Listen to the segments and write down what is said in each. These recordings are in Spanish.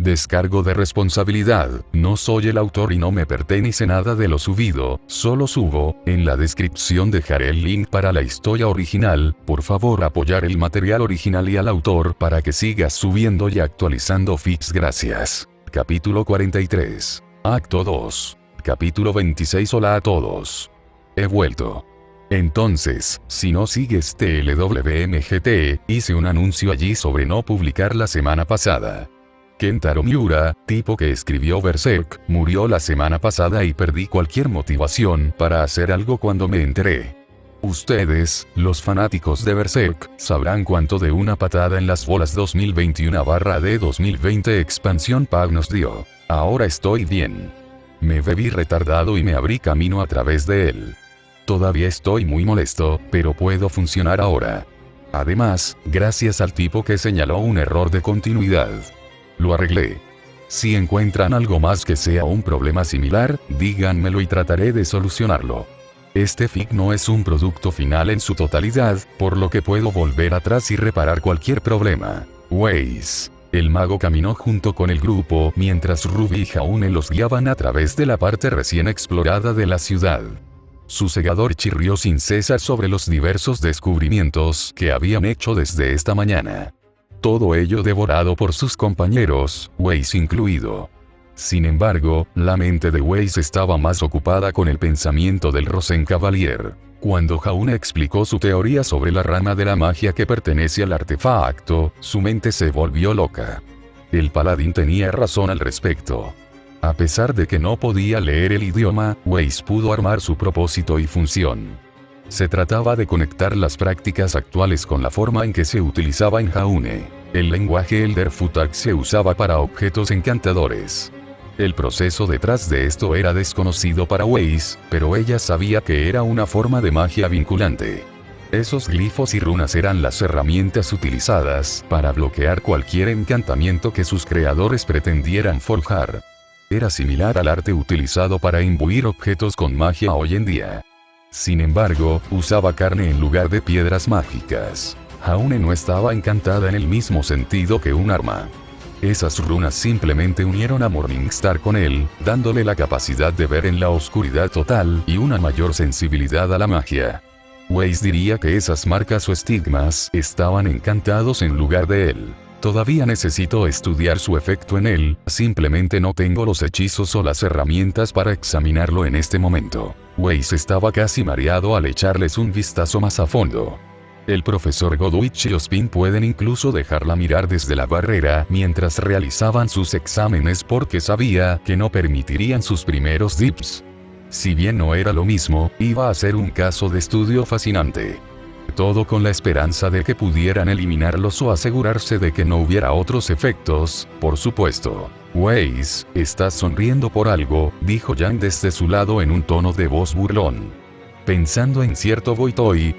Descargo de responsabilidad, no soy el autor y no me pertenece nada de lo subido, solo subo. En la descripción dejaré el link para la historia original, por favor apoyar el material original y al autor para que sigas subiendo y actualizando feeds, gracias. Capítulo 43. Acto 2. Capítulo 26. Hola a todos. He vuelto. Entonces, si no sigues TLWMGT, hice un anuncio allí sobre no publicar la semana pasada. Kentaro Miura, tipo que escribió Berserk, murió la semana pasada y perdí cualquier motivación para hacer algo cuando me enteré. Ustedes, los fanáticos de Berserk, sabrán cuánto de una patada en las bolas 2021/D 2020 expansión pack nos dio. Ahora estoy bien. Me bebí retardado y me abrí camino a través de él. Todavía estoy muy molesto, pero puedo funcionar ahora. Además, gracias al tipo que señaló un error de continuidad. Lo arreglé. Si encuentran algo más que sea un problema similar, díganmelo y trataré de solucionarlo. Este fic no es un producto final en su totalidad, por lo que puedo volver atrás y reparar cualquier problema. Waze. El mago caminó junto con el grupo mientras Ruby y Jaune los guiaban a través de la parte recién explorada de la ciudad. Su segador chirrió sin cesar sobre los diversos descubrimientos que habían hecho desde esta mañana. Todo ello devorado por sus compañeros, Waze incluido. Sin embargo, la mente de Waze estaba más ocupada con el pensamiento del Rosencavalier. Cuando Jaune explicó su teoría sobre la rama de la magia que pertenece al artefacto, su mente se volvió loca. El paladín tenía razón al respecto. A pesar de que no podía leer el idioma, Waze pudo armar su propósito y función. Se trataba de conectar las prácticas actuales con la forma en que se utilizaba en Jaune. El lenguaje Elder Futhark se usaba para objetos encantadores. El proceso detrás de esto era desconocido para Waze, pero ella sabía que era una forma de magia vinculante. Esos glifos y runas eran las herramientas utilizadas para bloquear cualquier encantamiento que sus creadores pretendieran forjar. Era similar al arte utilizado para imbuir objetos con magia hoy en día. Sin embargo, usaba carne en lugar de piedras mágicas. Jaune no estaba encantada en el mismo sentido que un arma. Esas runas simplemente unieron a Morningstar con él, dándole la capacidad de ver en la oscuridad total y una mayor sensibilidad a la magia. Waze diría que esas marcas o estigmas estaban encantados en lugar de él. Todavía necesito estudiar su efecto en él, simplemente no tengo los hechizos o las herramientas para examinarlo en este momento. Waze estaba casi mareado al echarles un vistazo más a fondo. El profesor Godwich y Ospin pueden incluso dejarla mirar desde la barrera mientras realizaban sus exámenes porque sabía que no permitirían sus primeros dips. Si bien no era lo mismo, iba a ser un caso de estudio fascinante. Todo con la esperanza de que pudieran eliminarlos o asegurarse de que no hubiera otros efectos, por supuesto. Waze, estás sonriendo por algo, dijo Jan desde su lado en un tono de voz burlón. Pensando en cierto Boitoy.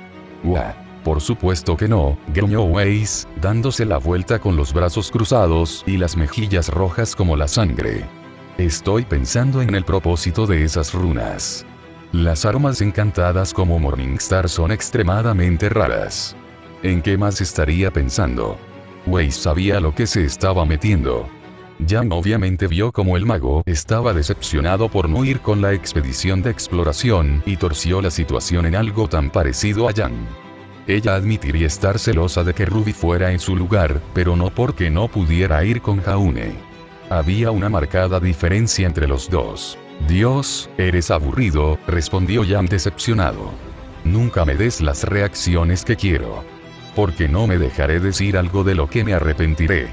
Por supuesto que no, gruñó Waze, dándose la vuelta con los brazos cruzados y las mejillas rojas como la sangre. Estoy pensando en el propósito de esas runas. Las armas encantadas como Morningstar son extremadamente raras. ¿En qué más estaría pensando? Waze sabía lo que se estaba metiendo. Jan obviamente vio como el mago estaba decepcionado por no ir con la expedición de exploración y torció la situación en algo tan parecido a Jan. Ella admitiría estar celosa de que Ruby fuera en su lugar, pero no porque no pudiera ir con Jaune. Había una marcada diferencia entre los dos. Dios, eres aburrido, respondió Jan decepcionado. Nunca me des las reacciones que quiero. Porque no me dejaré decir algo de lo que me arrepentiré.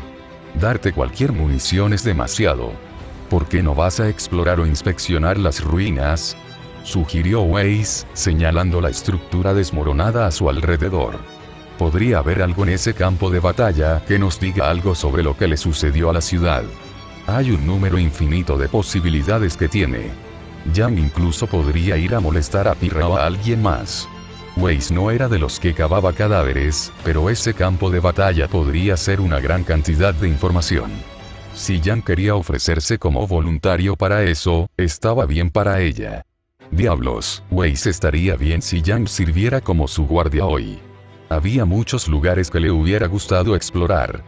Darte cualquier munición es demasiado. ¿Por qué no vas a explorar o inspeccionar las ruinas? Sugirió Waze, señalando la estructura desmoronada a su alrededor. Podría haber algo en ese campo de batalla que nos diga algo sobre lo que le sucedió a la ciudad. Hay un número infinito de posibilidades que tiene. Jan incluso podría ir a molestar a Pirra o a alguien más. Waze no era de los que cavaba cadáveres, pero ese campo de batalla podría ser una gran cantidad de información. Si Jan quería ofrecerse como voluntario para eso, estaba bien para ella. Diablos, Waze estaría bien si Jan sirviera como su guardia hoy. Había muchos lugares que le hubiera gustado explorar.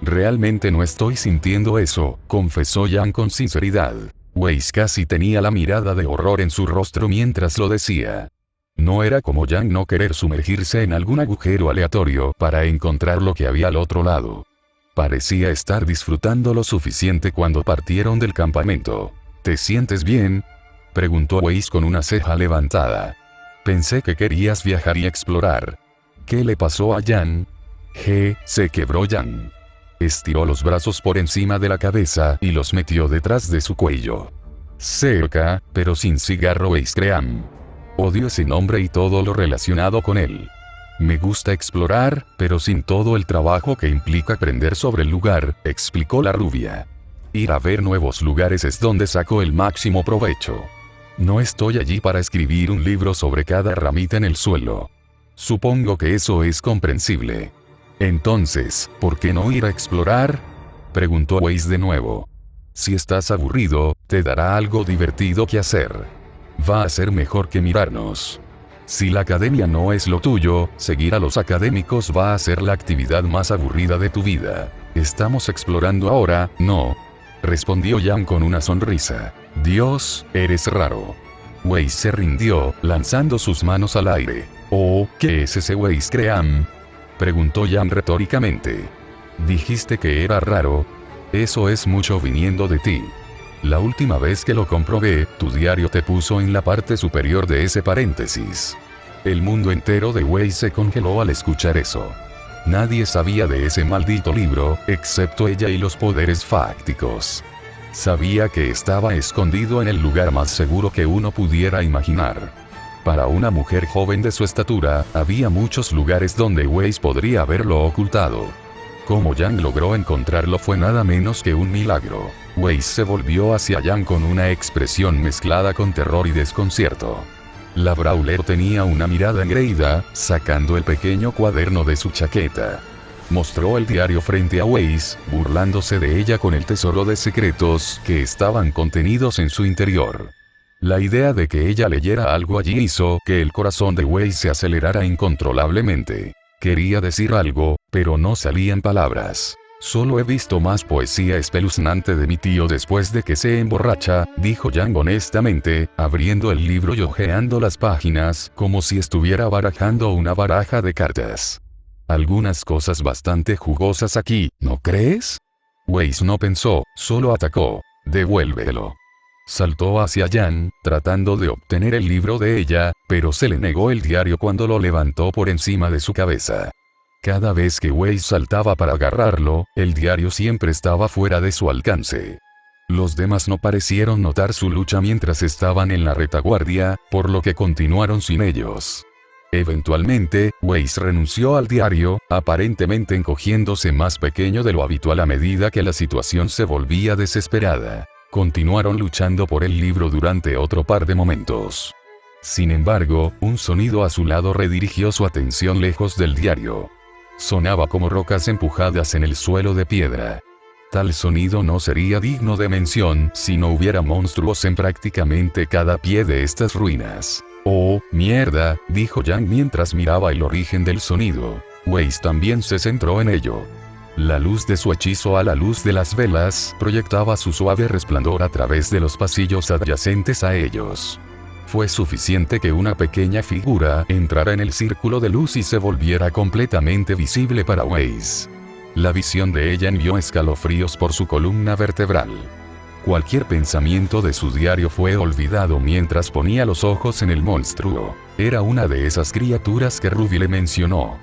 Realmente no estoy sintiendo eso, confesó Yang con sinceridad. Weiss casi tenía la mirada de horror en su rostro mientras lo decía. No era como Yang no querer sumergirse en algún agujero aleatorio para encontrar lo que había al otro lado. Parecía estar disfrutando lo suficiente cuando partieron del campamento. ¿Te sientes bien?, preguntó Weiss con una ceja levantada. Pensé que querías viajar y explorar. ¿Qué le pasó a Yang? Se quebró Yang. Estiró los brazos por encima de la cabeza y los metió detrás de su cuello. Cerca, pero sin cigarro Weiss Cream. Odio ese nombre y todo lo relacionado con él. Me gusta explorar, pero sin todo el trabajo que implica aprender sobre el lugar, explicó la rubia. Ir a ver nuevos lugares es donde saco el máximo provecho. No estoy allí para escribir un libro sobre cada ramita en el suelo. Supongo que eso es comprensible. Entonces, ¿por qué no ir a explorar?, preguntó Weiss de nuevo. Si estás aburrido, te dará algo divertido que hacer. Va a ser mejor que mirarnos. Si la academia no es lo tuyo, seguir a los académicos va a ser la actividad más aburrida de tu vida. ¿Estamos explorando ahora, no?, respondió Yang con una sonrisa. Dios, eres raro. Weiss se rindió, lanzando sus manos al aire. Oh, ¿qué es ese Weiss Cream?, preguntó Yang retóricamente. Dijiste que era raro. Eso es mucho viniendo de ti. La última vez que lo comprobé, tu diario te puso en la parte superior de ese paréntesis. El mundo entero de Weiss se congeló al escuchar eso. Nadie sabía de ese maldito libro, excepto ella y los poderes fácticos. Sabía que estaba escondido en el lugar más seguro que uno pudiera imaginar. Para una mujer joven de su estatura, había muchos lugares donde Weiss podría haberlo ocultado. Como Yang logró encontrarlo fue nada menos que un milagro. Weiss se volvió hacia Yang con una expresión mezclada con terror y desconcierto. La Brawler tenía una mirada engreída, sacando el pequeño cuaderno de su chaqueta. Mostró el diario frente a Weiss, burlándose de ella con el tesoro de secretos que estaban contenidos en su interior. La idea de que ella leyera algo allí hizo que el corazón de Weiss se acelerara incontrolablemente. Quería decir algo, pero no salían palabras. Solo he visto más poesía espeluznante de mi tío después de que se emborracha, dijo Yang honestamente, abriendo el libro y hojeando las páginas, como si estuviera barajando una baraja de cartas. Algunas cosas bastante jugosas aquí, ¿no crees? Weiss no pensó, solo atacó. Devuélvelo. Saltó hacia Yang, tratando de obtener el libro de ella, pero se le negó el diario cuando lo levantó por encima de su cabeza. Cada vez que Weiss saltaba para agarrarlo, el diario siempre estaba fuera de su alcance. Los demás no parecieron notar su lucha mientras estaban en la retaguardia, por lo que continuaron sin ellos. Eventualmente, Weiss renunció al diario, aparentemente encogiéndose más pequeño de lo habitual a medida que la situación se volvía desesperada. Continuaron luchando por el libro durante otro par de momentos. Sin embargo, un sonido a su lado redirigió su atención lejos del diario. Sonaba como rocas empujadas en el suelo de piedra. Tal sonido no sería digno de mención si no hubiera monstruos en prácticamente cada pie de estas ruinas. Oh, mierda, dijo Yang mientras miraba el origen del sonido. Weiss también se centró en ello. La luz de su hechizo a la luz de las velas proyectaba su suave resplandor a través de los pasillos adyacentes a ellos. Fue suficiente que una pequeña figura entrara en el círculo de luz y se volviera completamente visible para Weiss. La visión de ella envió escalofríos por su columna vertebral. Cualquier pensamiento de su diario fue olvidado mientras ponía los ojos en el monstruo. Era una de esas criaturas que Ruby le mencionó.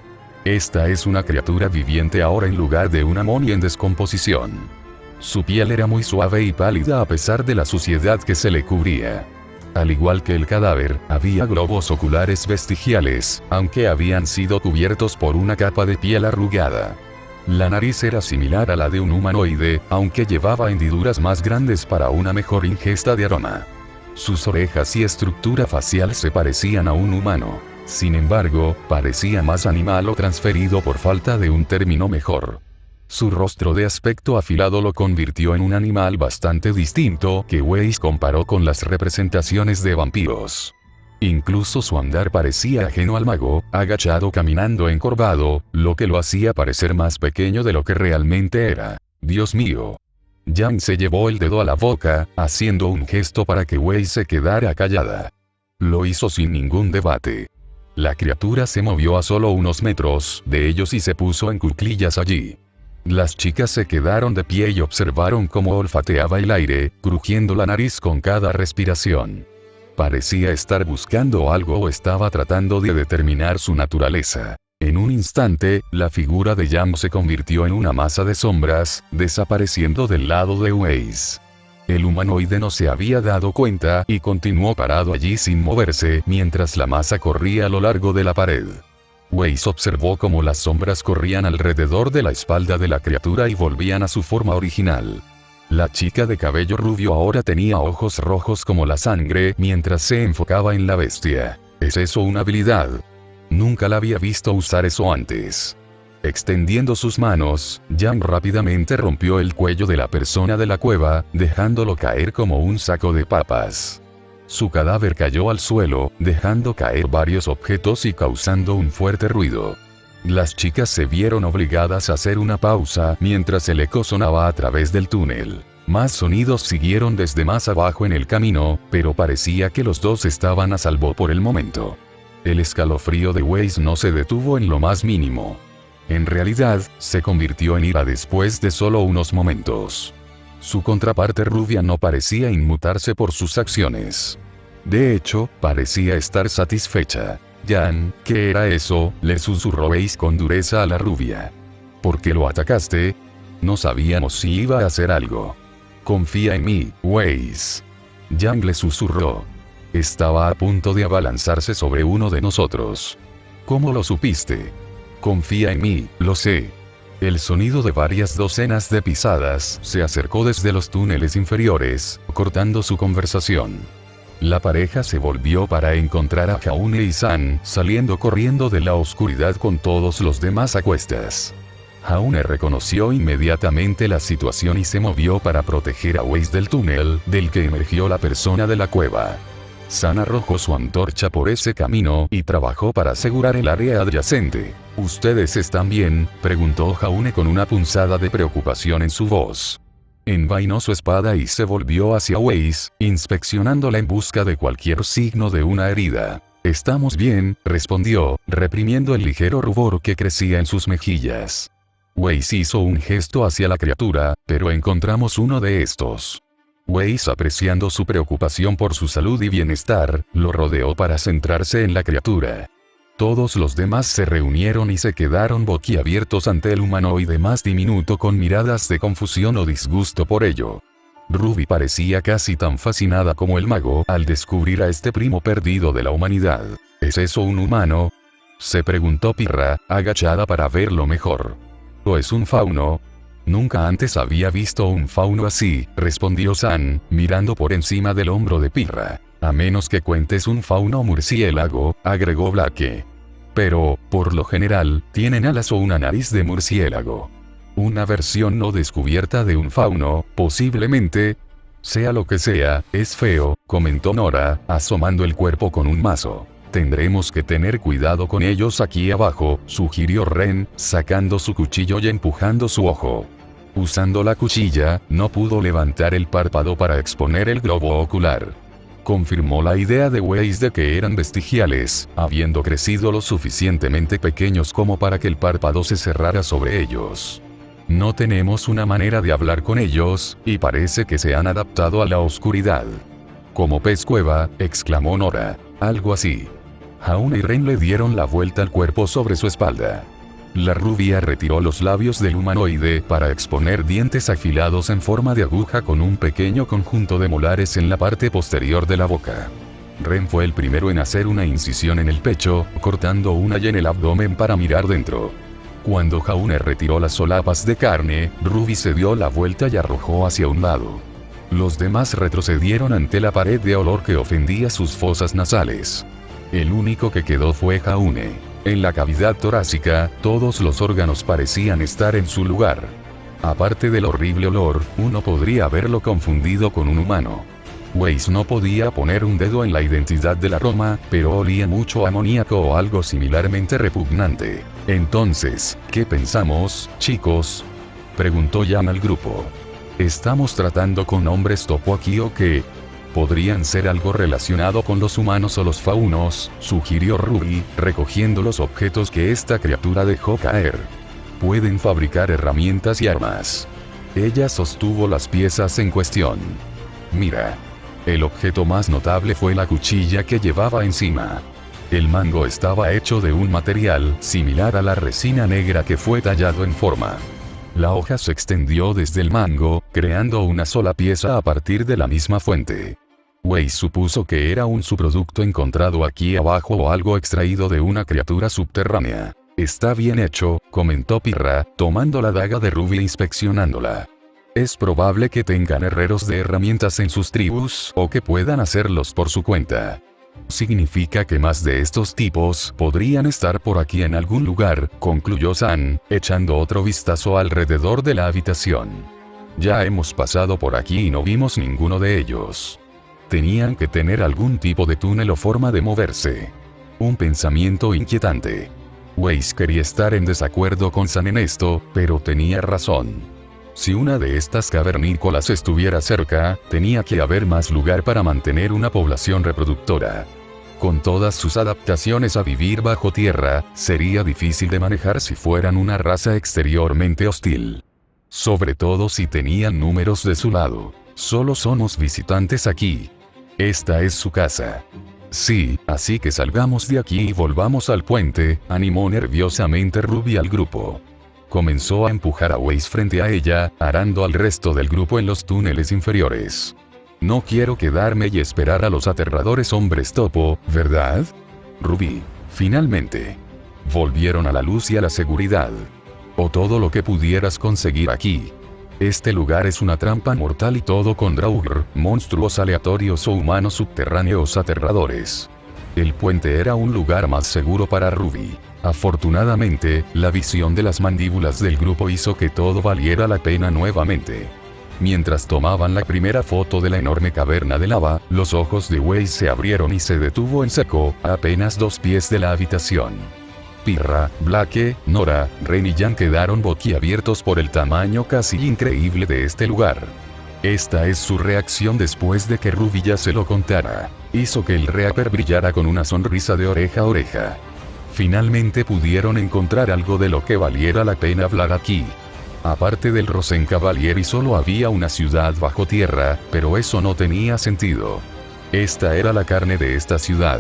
Esta es una criatura viviente ahora en lugar de una momia en descomposición. Su piel era muy suave y pálida a pesar de la suciedad que se le cubría. Al igual que el cadáver, había globos oculares vestigiales, aunque habían sido cubiertos por una capa de piel arrugada. La nariz era similar a la de un humanoide, aunque llevaba hendiduras más grandes para una mejor ingesta de aroma. Sus orejas y estructura facial se parecían a un humano. Sin embargo, parecía más animal o transferido por falta de un término mejor. Su rostro de aspecto afilado lo convirtió en un animal bastante distinto que Weiss comparó con las representaciones de vampiros. Incluso su andar parecía ajeno al mago, agachado caminando encorvado, lo que lo hacía parecer más pequeño de lo que realmente era. Dios mío. Yang se llevó el dedo a la boca, haciendo un gesto para que Wei se quedara callada. Lo hizo sin ningún debate. La criatura se movió a solo unos metros de ellos y se puso en cuclillas allí. Las chicas se quedaron de pie y observaron cómo olfateaba el aire, crujiendo la nariz con cada respiración. Parecía estar buscando algo o estaba tratando de determinar su naturaleza. En un instante, la figura de Yang se convirtió en una masa de sombras, desapareciendo del lado de Wei. El humanoide no se había dado cuenta y continuó parado allí sin moverse mientras la masa corría a lo largo de la pared. Wei observó cómo las sombras corrían alrededor de la espalda de la criatura y volvían a su forma original. La chica de cabello rubio ahora tenía ojos rojos como la sangre mientras se enfocaba en la bestia. ¿Es eso una habilidad? Nunca la había visto usar eso antes. Extendiendo sus manos, Yang rápidamente rompió el cuello de la persona de la cueva, dejándolo caer como un saco de papas. Su cadáver cayó al suelo, dejando caer varios objetos y causando un fuerte ruido. Las chicas se vieron obligadas a hacer una pausa mientras el eco sonaba a través del túnel. Más sonidos siguieron desde más abajo en el camino, pero parecía que los dos estaban a salvo por el momento. El escalofrío de Wei no se detuvo en lo más mínimo. En realidad, se convirtió en ira después de solo unos momentos. Su contraparte rubia no parecía inmutarse por sus acciones. De hecho, parecía estar satisfecha. Yang, ¿qué era eso?, le susurró Wei con dureza a la rubia. ¿Por qué lo atacaste? No sabíamos si iba a hacer algo. Confía en mí, Wei. Yang le susurró. Estaba a punto de abalanzarse sobre uno de nosotros. ¿Cómo lo supiste? Confía en mí, lo sé. El sonido de varias docenas de pisadas se acercó desde los túneles inferiores, cortando su conversación. La pareja se volvió para encontrar a Jaune y San, saliendo corriendo de la oscuridad con todos los demás a cuestas. Jaune reconoció inmediatamente la situación y se movió para proteger a Wei del túnel, del que emergió la persona de la cueva. San arrojó su antorcha por ese camino y trabajó para asegurar el área adyacente. ¿Ustedes están bien?, preguntó Jaune con una punzada de preocupación en su voz. Envainó su espada y se volvió hacia Wei, inspeccionándola en busca de cualquier signo de una herida. Estamos bien, respondió, reprimiendo el ligero rubor que crecía en sus mejillas. Wei hizo un gesto hacia la criatura, pero encontramos uno de estos. Wei, apreciando su preocupación por su salud y bienestar, lo rodeó para centrarse en la criatura. Todos los demás se reunieron y se quedaron boquiabiertos ante el humanoide más diminuto con miradas de confusión o disgusto por ello. Ruby parecía casi tan fascinada como el mago al descubrir a este primo perdido de la humanidad. ¿Es eso un humano?, se preguntó Pirra, agachada para verlo mejor. ¿O es un fauno? Nunca antes había visto un fauno así, respondió San, mirando por encima del hombro de Pirra. A menos que cuentes un fauno murciélago, agregó Blake. Pero, por lo general, tienen alas o una nariz de murciélago. Una versión no descubierta de un fauno, posiblemente. Sea lo que sea, es feo, comentó Nora, asomando el cuerpo con un mazo. Tendremos que tener cuidado con ellos aquí abajo, sugirió Ren, sacando su cuchillo y empujando su ojo. Usando la cuchilla, no pudo levantar el párpado para exponer el globo ocular. Confirmó la idea de Wei de que eran vestigiales, habiendo crecido lo suficientemente pequeños como para que el párpado se cerrara sobre ellos. No tenemos una manera de hablar con ellos, y parece que se han adaptado a la oscuridad. Como pez cueva, exclamó Nora. Algo así. Jaune y Ren le dieron la vuelta al cuerpo sobre su espalda. La rubia retiró los labios del humanoide para exponer dientes afilados en forma de aguja con un pequeño conjunto de molares en la parte posterior de la boca. Ren fue el primero en hacer una incisión en el pecho, cortando una y en el abdomen para mirar dentro. Cuando Jaune retiró las solapas de carne, Ruby se dio la vuelta y arrojó hacia un lado. Los demás retrocedieron ante la pared de olor que ofendía sus fosas nasales. El único que quedó fue Jaune. En la cavidad torácica, todos los órganos parecían estar en su lugar. Aparte del horrible olor, uno podría haberlo confundido con un humano. Weiss no podía poner un dedo en la identidad del aroma, pero olía mucho a amoníaco o algo similarmente repugnante. Entonces, ¿qué pensamos, chicos?, preguntó Jan al grupo. ¿Estamos tratando con hombres topo aquí o qué? Podrían ser algo relacionado con los humanos o los faunos, sugirió Ruby, recogiendo los objetos que esta criatura dejó caer. Pueden fabricar herramientas y armas. Ella sostuvo las piezas en cuestión. Mira. El objeto más notable fue la cuchilla que llevaba encima. El mango estaba hecho de un material similar a la resina negra que fue tallado en forma. La hoja se extendió desde el mango, creando una sola pieza a partir de la misma fuente. Weiss supuso que era un subproducto encontrado aquí abajo o algo extraído de una criatura subterránea. Está bien hecho, comentó Pirra, tomando la daga de Ruby e inspeccionándola. Es probable que tengan herreros de herramientas en sus tribus o que puedan hacerlos por su cuenta. Significa que más de estos tipos podrían estar por aquí en algún lugar, concluyó San, echando otro vistazo alrededor de la habitación. Ya hemos pasado por aquí y no vimos ninguno de ellos. Tenían que tener algún tipo de túnel o forma de moverse. Un pensamiento inquietante. Weiss quería estar en desacuerdo con San en esto, pero tenía razón. Si una de estas cavernícolas estuviera cerca, tenía que haber más lugar para mantener una población reproductora. Con todas sus adaptaciones a vivir bajo tierra, sería difícil de manejar si fueran una raza exteriormente hostil. Sobre todo si tenían números de su lado. Solo somos visitantes aquí. Esta es su casa. Sí, así que salgamos de aquí y volvamos al puente, animó nerviosamente Ruby al grupo. Comenzó a empujar a Weiss frente a ella, arando al resto del grupo en los túneles inferiores. No quiero quedarme y esperar a los aterradores hombres topo, ¿verdad? Ruby. Finalmente. Volvieron a la luz y a la seguridad. O todo lo que pudieras conseguir aquí. Este lugar es una trampa mortal y todo con Draugr, monstruos aleatorios o humanos subterráneos aterradores. El puente era un lugar más seguro para Ruby. Afortunadamente, la visión de las mandíbulas del grupo hizo que todo valiera la pena nuevamente. Mientras tomaban la primera foto de la enorme caverna de lava, los ojos de Weiss se abrieron y se detuvo en seco, a apenas 2 pies de la habitación. Pirra, Blake, Nora, Ren y Jan quedaron boquiabiertos por el tamaño casi increíble de este lugar. Esta es su reacción después de que Ruby ya se lo contara. Hizo que el Reaper brillara con una sonrisa de oreja a oreja. Finalmente pudieron encontrar algo de lo que valiera la pena hablar aquí. Aparte del Rosencavalieri solo había una ciudad bajo tierra, pero eso no tenía sentido. Esta era la carne de esta ciudad.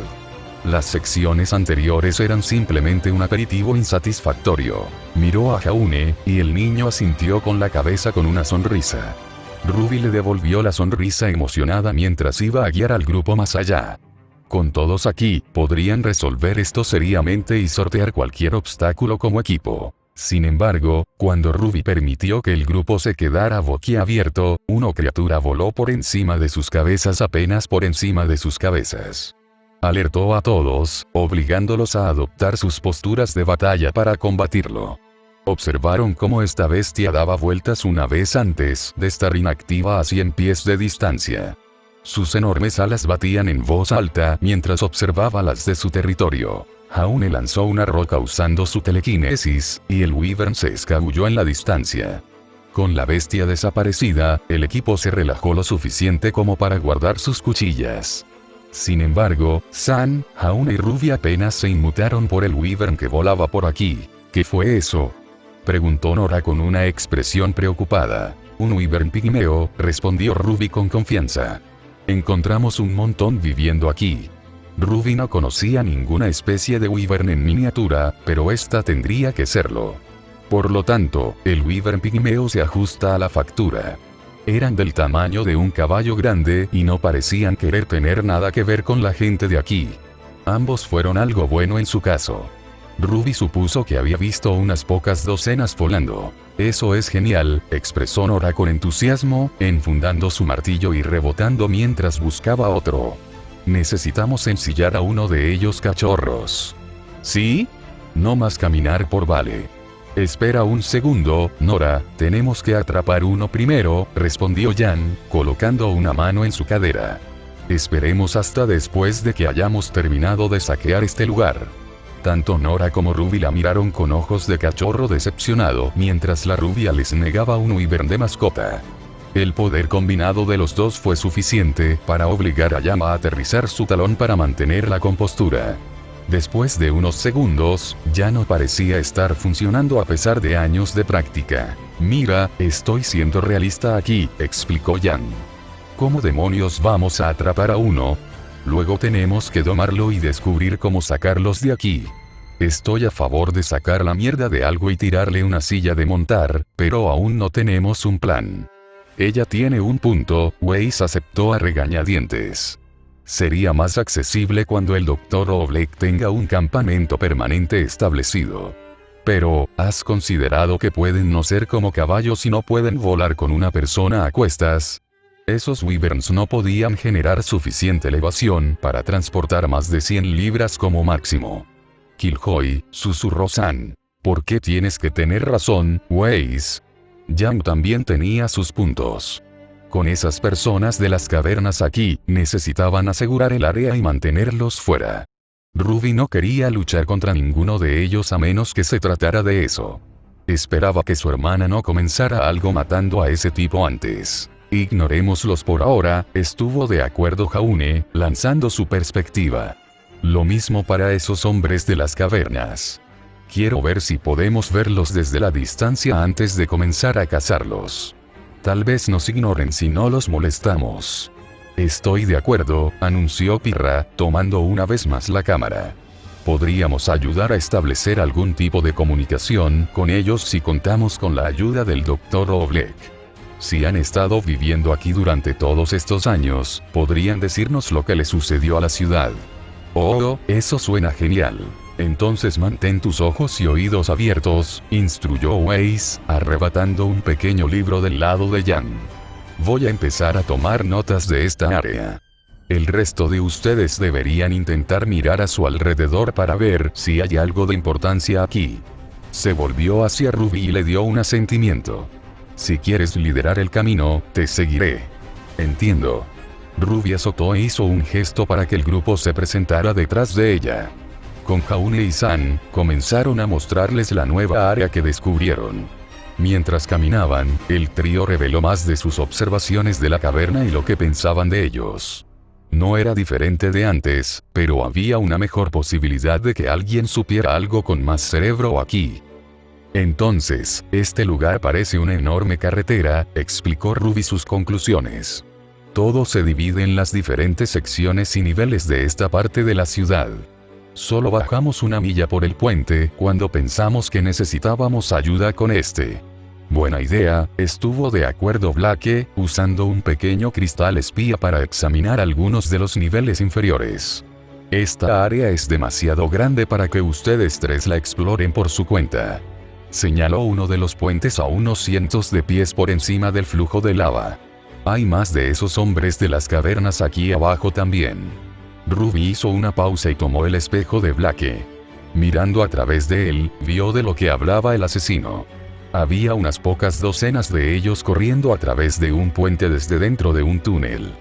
Las secciones anteriores eran simplemente un aperitivo insatisfactorio. Miró a Jaune, y el niño asintió con la cabeza con una sonrisa. Ruby le devolvió la sonrisa emocionada mientras iba a guiar al grupo más allá. Con todos aquí, podrían resolver esto seriamente y sortear cualquier obstáculo como equipo. Sin embargo, cuando Ruby permitió que el grupo se quedara boquiabierto, una criatura voló por encima de sus cabezas, apenas por encima de sus cabezas. Alertó a todos, obligándolos a adoptar sus posturas de batalla para combatirlo. Observaron cómo esta bestia daba vueltas una vez antes de estar inactiva a 100 pies de distancia. Sus enormes alas batían en voz alta mientras observaba las de su territorio. Jaune lanzó una roca usando su telequinesis, y el Wyvern se escabulló en la distancia. Con la bestia desaparecida, el equipo se relajó lo suficiente como para guardar sus cuchillas. Sin embargo, San, Jaune y Ruby apenas se inmutaron por el Wyvern que volaba por aquí. ¿Qué fue eso?, preguntó Nora con una expresión preocupada. Un Wyvern pigmeo, respondió Ruby con confianza. Encontramos un montón viviendo aquí. Ruby no conocía ninguna especie de Wyvern en miniatura, pero esta tendría que serlo. Por lo tanto, el Wyvern pigmeo se ajusta a la factura. Eran del tamaño de un caballo grande y no parecían querer tener nada que ver con la gente de aquí. Ambos fueron algo bueno en su caso. Ruby supuso que había visto unas pocas docenas volando. Eso es genial, expresó Nora con entusiasmo, enfundando su martillo y rebotando mientras buscaba otro. Necesitamos ensillar a uno de ellos, cachorros. ¿Sí? No más caminar por vale. Espera un segundo, Nora, tenemos que atrapar uno primero, respondió Jan, colocando una mano en su cadera. Esperemos hasta después de que hayamos terminado de saquear este lugar. Tanto Nora como Ruby la miraron con ojos de cachorro decepcionado mientras la rubia les negaba un wyvern de mascota. El poder combinado de los dos fue suficiente para obligar a Jan a aterrizar su talón para mantener la compostura. Después de unos segundos, ya no parecía estar funcionando a pesar de años de práctica. Mira, estoy siendo realista aquí, explicó Jan. ¿Cómo demonios vamos a atrapar a uno? Luego tenemos que domarlo y descubrir cómo sacarlos de aquí. Estoy a favor de sacar la mierda de algo y tirarle una silla de montar, pero aún no tenemos un plan. Ella tiene un punto, Weiss aceptó a regañadientes. Sería más accesible cuando el Dr. Oblek tenga un campamento permanente establecido. Pero, ¿has considerado que pueden no ser como caballos y no pueden volar con una persona a cuestas? Esos wyverns no podían generar suficiente elevación para transportar más de 100 libras como máximo. Killjoy, susurró San. ¿Por qué tienes que tener razón, Weiss? Jan también tenía sus puntos. Con esas personas de las cavernas aquí, necesitaban asegurar el área y mantenerlos fuera. Ruby no quería luchar contra ninguno de ellos a menos que se tratara de eso. Esperaba que su hermana no comenzara algo matando a ese tipo antes. Ignorémoslos por ahora, estuvo de acuerdo Jaune, lanzando su perspectiva. Lo mismo para esos hombres de las cavernas. Quiero ver si podemos verlos desde la distancia antes de comenzar a cazarlos. Tal vez nos ignoren si no los molestamos. Estoy de acuerdo, anunció Pirra, tomando una vez más la cámara. Podríamos ayudar a establecer algún tipo de comunicación con ellos si contamos con la ayuda del Dr. Oblek. Si han estado viviendo aquí durante todos estos años, podrían decirnos lo que le sucedió a la ciudad. Oh, eso suena genial. Entonces mantén tus ojos y oídos abiertos, instruyó Weiss, arrebatando un pequeño libro del lado de Jan. Voy a empezar a tomar notas de esta área. El resto de ustedes deberían intentar mirar a su alrededor para ver si hay algo de importancia aquí. Se volvió hacia Ruby y le dio un asentimiento. Si quieres liderar el camino, te seguiré. Entiendo. Ruby azotó e hizo un gesto para que el grupo se presentara detrás de ella. Con Jaune y San, comenzaron a mostrarles la nueva área que descubrieron. Mientras caminaban, el trío reveló más de sus observaciones de la caverna y lo que pensaban de ellos. No era diferente de antes, pero había una mejor posibilidad de que alguien supiera algo con más cerebro aquí. Entonces, este lugar parece una enorme carretera, explicó Ruby sus conclusiones. Todo se divide en las diferentes secciones y niveles de esta parte de la ciudad. Solo bajamos una milla por el puente cuando pensamos que necesitábamos ayuda con este. Buena idea, estuvo de acuerdo Blake, usando un pequeño cristal espía para examinar algunos de los niveles inferiores. Esta área es demasiado grande para que ustedes tres la exploren por su cuenta. Señaló uno de los puentes a unos cientos de pies por encima del flujo de lava. Hay más de esos hombres de las cavernas aquí abajo también. Ruby hizo una pausa y tomó el espejo de Blake. Mirando a través de él, vio de lo que hablaba el asesino. Había unas pocas docenas de ellos corriendo a través de un puente desde dentro de un túnel.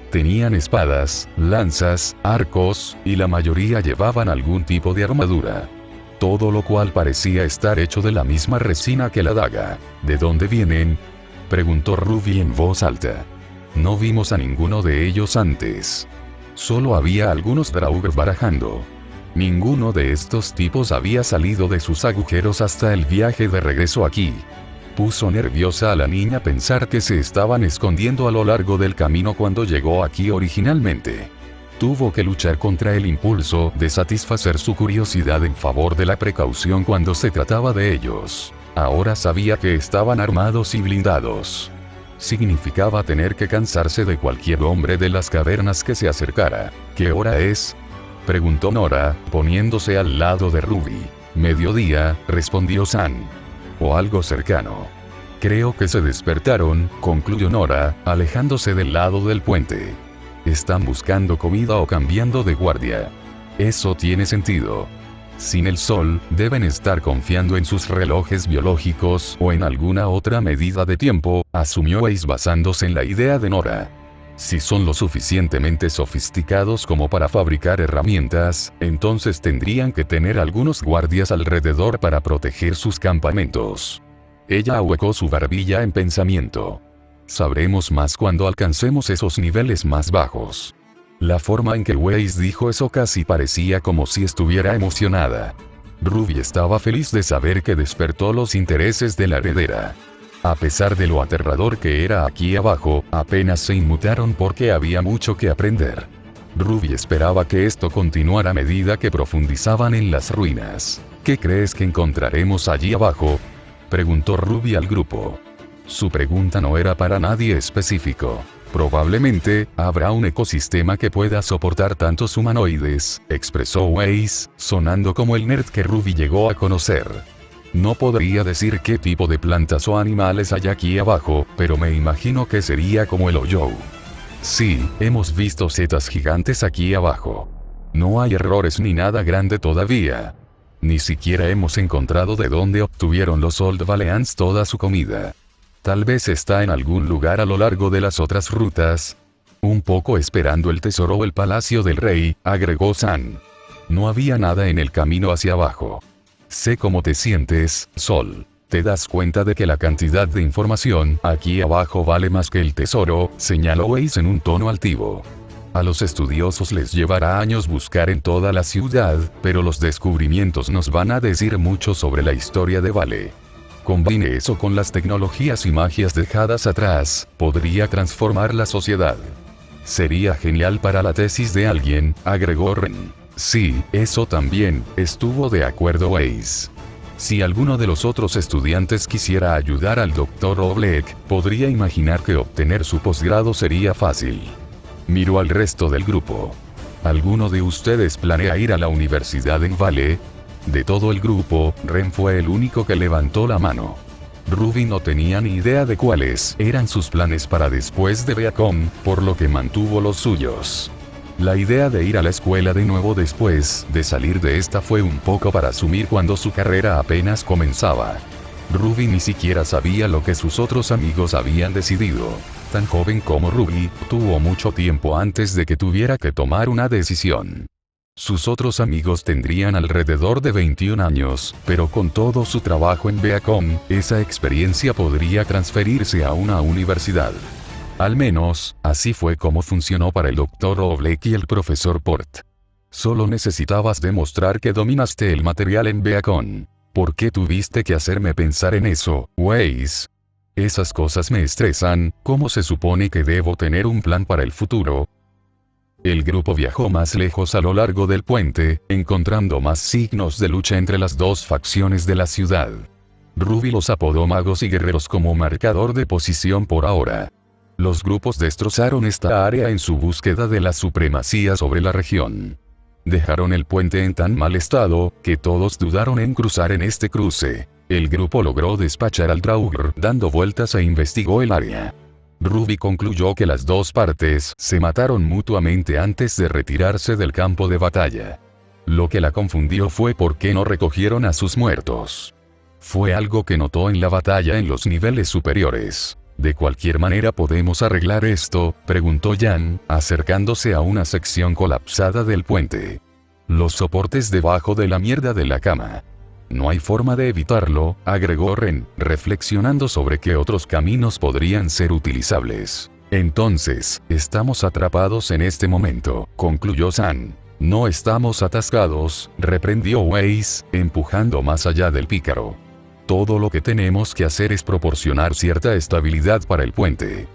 Tenían espadas, lanzas, arcos, y la mayoría llevaban algún tipo de armadura. Todo lo cual parecía estar hecho de la misma resina que la daga. ¿De dónde vienen?, preguntó Ruby en voz alta. No vimos a ninguno de ellos antes. Solo había algunos Draugr barajando. Ninguno de estos tipos había salido de sus agujeros hasta el viaje de regreso aquí. Puso nerviosa a la niña pensar que se estaban escondiendo a lo largo del camino cuando llegó aquí originalmente. Tuvo que luchar contra el impulso de satisfacer su curiosidad en favor de la precaución cuando se trataba de ellos. Ahora sabía que estaban armados y blindados. Significaba tener que cansarse de cualquier hombre de las cavernas que se acercara. ¿Qué hora es?, preguntó Nora, poniéndose al lado de Ruby. Mediodía, respondió San. O algo cercano. Creo que se despertaron, concluyó Nora, alejándose del lado del puente. Están buscando comida o cambiando de guardia. Eso tiene sentido. Sin el sol, deben estar confiando en sus relojes biológicos o en alguna otra medida de tiempo, asumió Ace basándose en la idea de Nora. Si son lo suficientemente sofisticados como para fabricar herramientas, entonces tendrían que tener algunos guardias alrededor para proteger sus campamentos. Ella ahuecó su barbilla en pensamiento. Sabremos más cuando alcancemos esos niveles más bajos. La forma en que Weiss dijo eso casi parecía como si estuviera emocionada. Ruby estaba feliz de saber que despertó los intereses de la heredera. A pesar de lo aterrador que era aquí abajo, apenas se inmutaron porque había mucho que aprender. Ruby esperaba que esto continuara a medida que profundizaban en las ruinas. ¿Qué crees que encontraremos allí abajo?, preguntó Ruby al grupo. Su pregunta no era para nadie específico. Probablemente, habrá un ecosistema que pueda soportar tantos humanoides, expresó Weiss, sonando como el nerd que Ruby llegó a conocer. No podría decir qué tipo de plantas o animales hay aquí abajo, pero me imagino que sería como el Oyo. Sí, hemos visto setas gigantes aquí abajo. No hay errores ni nada grande todavía. Ni siquiera hemos encontrado de dónde obtuvieron los Old Valeans toda su comida. Tal vez está en algún lugar a lo largo de las otras rutas. Un poco esperando el tesoro o el palacio del rey, agregó San. No había nada en el camino hacia abajo. Sé cómo te sientes, Sol. ¿Te das cuenta de que la cantidad de información aquí abajo vale más que el tesoro?, señaló Weiss en un tono altivo. A los estudiosos les llevará años buscar en toda la ciudad, pero los descubrimientos nos van a decir mucho sobre la historia de Vale. Combine eso con las tecnologías y magias dejadas atrás, podría transformar la sociedad. Sería genial para la tesis de alguien, agregó Ren. Sí, eso también, estuvo de acuerdo Weiss. Si alguno de los otros estudiantes quisiera ayudar al Dr. Oblek, podría imaginar que obtener su posgrado sería fácil. Miró al resto del grupo. ¿Alguno de ustedes planea ir a la universidad en Vale? De todo el grupo, Ren fue el único que levantó la mano. Ruby no tenía ni idea de cuáles eran sus planes para después de Beacon, por lo que mantuvo los suyos. La idea de ir a la escuela de nuevo después de salir de esta fue un poco para asumir cuando su carrera apenas comenzaba. Ruby ni siquiera sabía lo que sus otros amigos habían decidido. Tan joven como Ruby, tuvo mucho tiempo antes de que tuviera que tomar una decisión. Sus otros amigos tendrían alrededor de 21 años, pero con todo su trabajo en Beacon, esa experiencia podría transferirse a una universidad. Al menos, así fue como funcionó para el Dr. Oblek y el profesor Port. Solo necesitabas demostrar que dominaste el material en Beacon. ¿Por qué tuviste que hacerme pensar en eso, Weiss? Esas cosas me estresan. ¿Cómo se supone que debo tener un plan para el futuro? El grupo viajó más lejos a lo largo del puente, encontrando más signos de lucha entre las dos facciones de la ciudad. Ruby los apodó magos y guerreros como marcador de posición por ahora. Los grupos destrozaron esta área en su búsqueda de la supremacía sobre la región. Dejaron el puente en tan mal estado, que todos dudaron en cruzar en este cruce. El grupo logró despachar al Draugr dando vueltas e investigó el área. Ruby concluyó que las dos partes se mataron mutuamente antes de retirarse del campo de batalla. Lo que la confundió fue por qué no recogieron a sus muertos. Fue algo que notó en la batalla en los niveles superiores. ¿De cualquier manera podemos arreglar esto?, preguntó Jan, acercándose a una sección colapsada del puente. Los soportes debajo de la mierda de la cama. No hay forma de evitarlo, agregó Ren, reflexionando sobre qué otros caminos podrían ser utilizables. Entonces, estamos atrapados en este momento, concluyó San. No estamos atascados, reprendió Weiss, empujando más allá del pícaro. Todo lo que tenemos que hacer es proporcionar cierta estabilidad para el puente.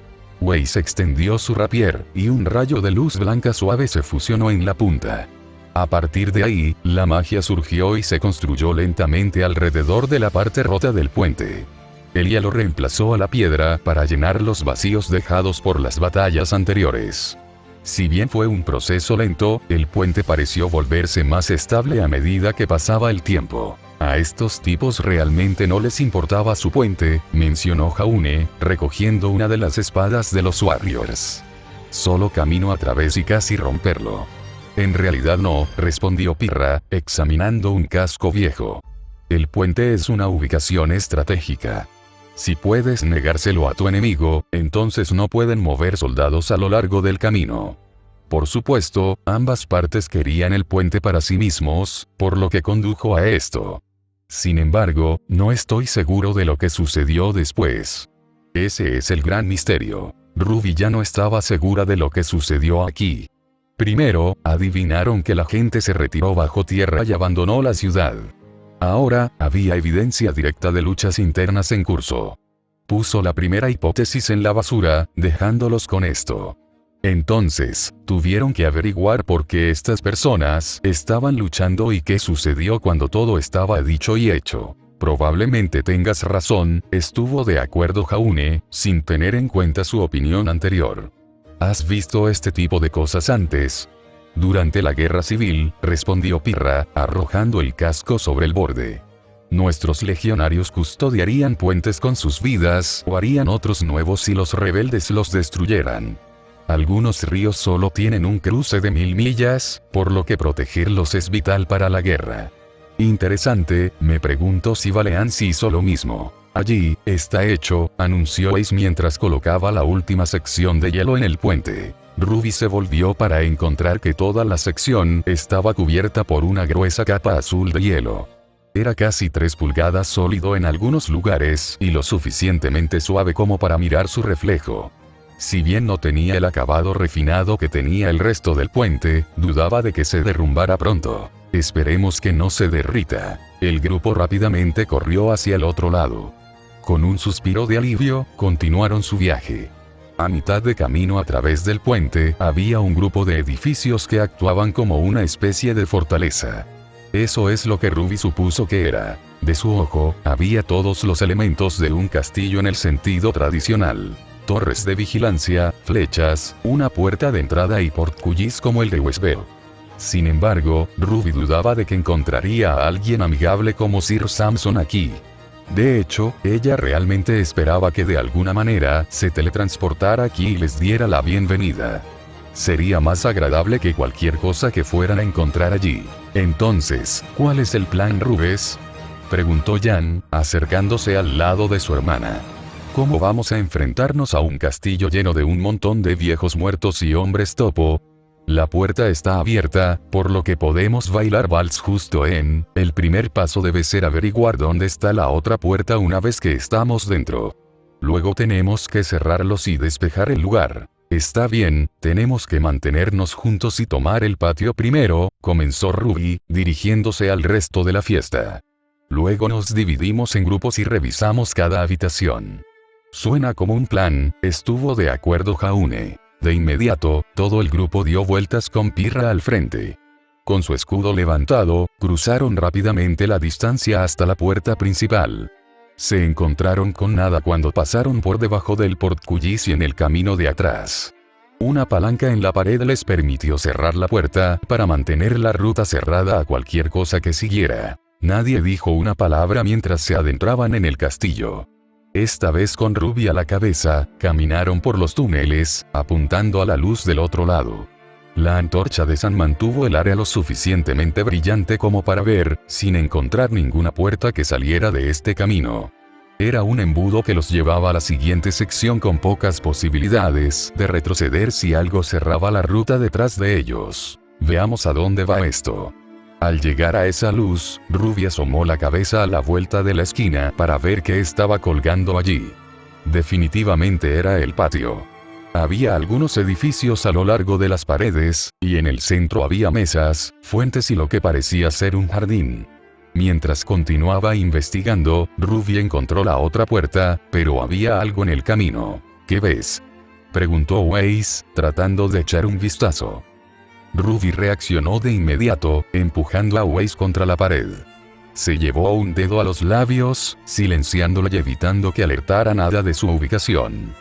Weiss extendió su rapier, y un rayo de luz blanca suave se fusionó en la punta. A partir de ahí, la magia surgió y se construyó lentamente alrededor de la parte rota del puente. El hielo reemplazó a la piedra para llenar los vacíos dejados por las batallas anteriores. Si bien fue un proceso lento, el puente pareció volverse más estable a medida que pasaba el tiempo. A estos tipos realmente no les importaba su puente, mencionó Jaune, recogiendo una de las espadas de los Warriors. Solo camino a través y casi romperlo. En realidad no, respondió Pirra, examinando un casco viejo. El puente es una ubicación estratégica. Si puedes negárselo a tu enemigo, entonces no pueden mover soldados a lo largo del camino. Por supuesto, ambas partes querían el puente para sí mismos, por lo que condujo a esto. Sin embargo, no estoy seguro de lo que sucedió después. Ese es el gran misterio. Ruby ya no estaba segura de lo que sucedió aquí. Primero, adivinaron que la gente se retiró bajo tierra y abandonó la ciudad. Ahora, había evidencia directa de luchas internas en curso. Puso la primera hipótesis en la basura, dejándolos con esto. Entonces, tuvieron que averiguar por qué estas personas estaban luchando y qué sucedió cuando todo estaba dicho y hecho. Probablemente tengas razón, estuvo de acuerdo Jaune, sin tener en cuenta su opinión anterior. ¿Has visto este tipo de cosas antes? Durante la guerra civil, respondió Pirra, arrojando el casco sobre el borde. Nuestros legionarios custodiarían puentes con sus vidas o harían otros nuevos si los rebeldes los destruyeran. Algunos ríos solo tienen un cruce de 1000 millas, por lo que protegerlos es vital para la guerra. Interesante, me pregunto si Valeance hizo lo mismo. Allí, está hecho, anunció Ace mientras colocaba la última sección de hielo en el puente. Ruby se volvió para encontrar que toda la sección estaba cubierta por una gruesa capa azul de hielo. Era casi 3 pulgadas sólido en algunos lugares y lo suficientemente suave como para mirar su reflejo. Si bien no tenía el acabado refinado que tenía el resto del puente, dudaba de que se derrumbara pronto. Esperemos que no se derrita. El grupo rápidamente corrió hacia el otro lado. Con un suspiro de alivio, continuaron su viaje. A mitad de camino a través del puente, había un grupo de edificios que actuaban como una especie de fortaleza. Eso es lo que Ruby supuso que era. De su ojo, había todos los elementos de un castillo en el sentido tradicional. Torres de vigilancia, flechas, una puerta de entrada y portcullis como el de Westboro. Sin embargo, Ruby dudaba de que encontraría a alguien amigable como Sir Samson aquí. De hecho, ella realmente esperaba que de alguna manera se teletransportara aquí y les diera la bienvenida. Sería más agradable que cualquier cosa que fueran a encontrar allí. Entonces, ¿cuál es el plan, Rubes? Preguntó Jan, acercándose al lado de su hermana. ¿Cómo vamos a enfrentarnos a un castillo lleno de un montón de viejos muertos y hombres topo? La puerta está abierta, por lo que podemos bailar vals justo en. El primer paso debe ser averiguar dónde está la otra puerta una vez que estamos dentro. Luego tenemos que cerrarlos y despejar el lugar. Está bien, tenemos que mantenernos juntos y tomar el patio primero, comenzó Ruby, dirigiéndose al resto de la fiesta. Luego nos dividimos en grupos y revisamos cada habitación. Suena como un plan, estuvo de acuerdo Jaune. De inmediato, todo el grupo dio vueltas con Pirra al frente. Con su escudo levantado, cruzaron rápidamente la distancia hasta la puerta principal. Se encontraron con nada cuando pasaron por debajo del portcullis y en el camino de atrás. Una palanca en la pared les permitió cerrar la puerta para mantener la ruta cerrada a cualquier cosa que siguiera. Nadie dijo una palabra mientras se adentraban en el castillo. Esta vez con Ruby a la cabeza, caminaron por los túneles, apuntando a la luz del otro lado. La antorcha de San mantuvo el área lo suficientemente brillante como para ver, sin encontrar ninguna puerta que saliera de este camino. Era un embudo que los llevaba a la siguiente sección con pocas posibilidades de retroceder si algo cerraba la ruta detrás de ellos. Veamos a dónde va esto. Al llegar a esa luz, Ruby asomó la cabeza a la vuelta de la esquina para ver qué estaba colgando allí. Definitivamente era el patio. Había algunos edificios a lo largo de las paredes, y en el centro había mesas, fuentes y lo que parecía ser un jardín. Mientras continuaba investigando, Ruby encontró la otra puerta, pero había algo en el camino. ¿Qué ves?, preguntó Weiss, tratando de echar un vistazo. Ruby reaccionó de inmediato, empujando a Weiss contra la pared. Se llevó un dedo a los labios, silenciándolo y evitando que alertara nada de su ubicación.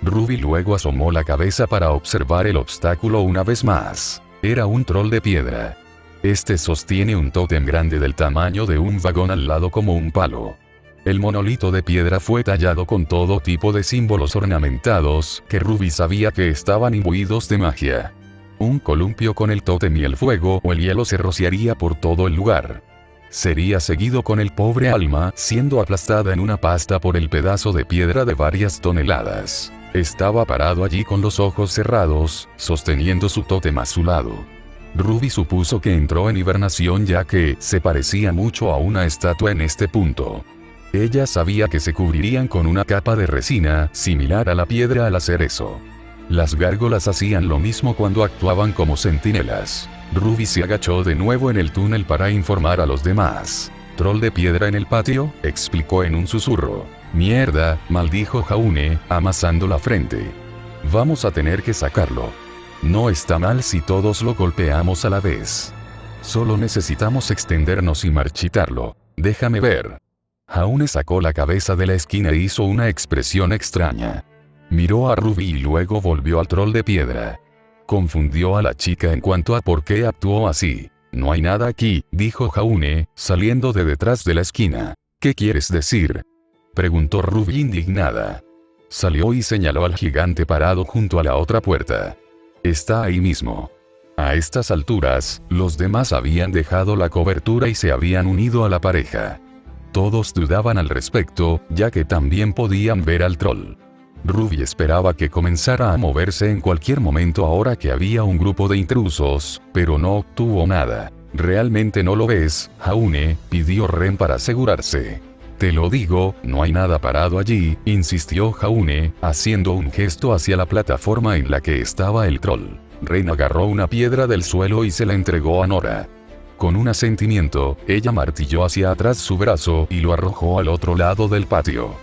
Ruby luego asomó la cabeza para observar el obstáculo una vez más. Era un troll de piedra. Este sostiene un tótem grande del tamaño de un vagón al lado como un palo. El monolito de piedra fue tallado con todo tipo de símbolos ornamentados, que Ruby sabía que estaban imbuidos de magia. Un columpio con el tótem y el fuego o el hielo se rociaría por todo el lugar. Sería seguido con el pobre alma siendo aplastada en una pasta por el pedazo de piedra de varias toneladas. Estaba parado allí con los ojos cerrados, sosteniendo su tótem a su lado. Ruby supuso que entró en hibernación ya que se parecía mucho a una estatua en este punto. Ella sabía que se cubrirían con una capa de resina, similar a la piedra al hacer eso. Las gárgolas hacían lo mismo cuando actuaban como centinelas. Ruby se agachó de nuevo en el túnel para informar a los demás. «¿Troll de piedra en el patio?», explicó en un susurro. «Mierda», maldijo Jaune, amasando la frente. «Vamos a tener que sacarlo. No está mal si todos lo golpeamos a la vez. Solo necesitamos extendernos y marchitarlo. Déjame ver». Jaune sacó la cabeza de la esquina e hizo una expresión extraña. Miró a Ruby y luego volvió al troll de piedra. Confundió a la chica en cuanto a por qué actuó así. «No hay nada aquí», dijo Jaune, saliendo de detrás de la esquina. «¿Qué quieres decir?», preguntó Ruby indignada. Salió y señaló al gigante parado junto a la otra puerta. «Está ahí mismo». A estas alturas, los demás habían dejado la cobertura y se habían unido a la pareja. Todos dudaban al respecto, ya que también podían ver al troll. Ruby esperaba que comenzara a moverse en cualquier momento ahora que había un grupo de intrusos, pero no obtuvo nada. «¿Realmente no lo ves, Jaune?», pidió Ren para asegurarse. «Te lo digo, no hay nada parado allí», insistió Jaune, haciendo un gesto hacia la plataforma en la que estaba el troll. Ren agarró una piedra del suelo y se la entregó a Nora. Con un asentimiento, ella martilló hacia atrás su brazo y lo arrojó al otro lado del patio.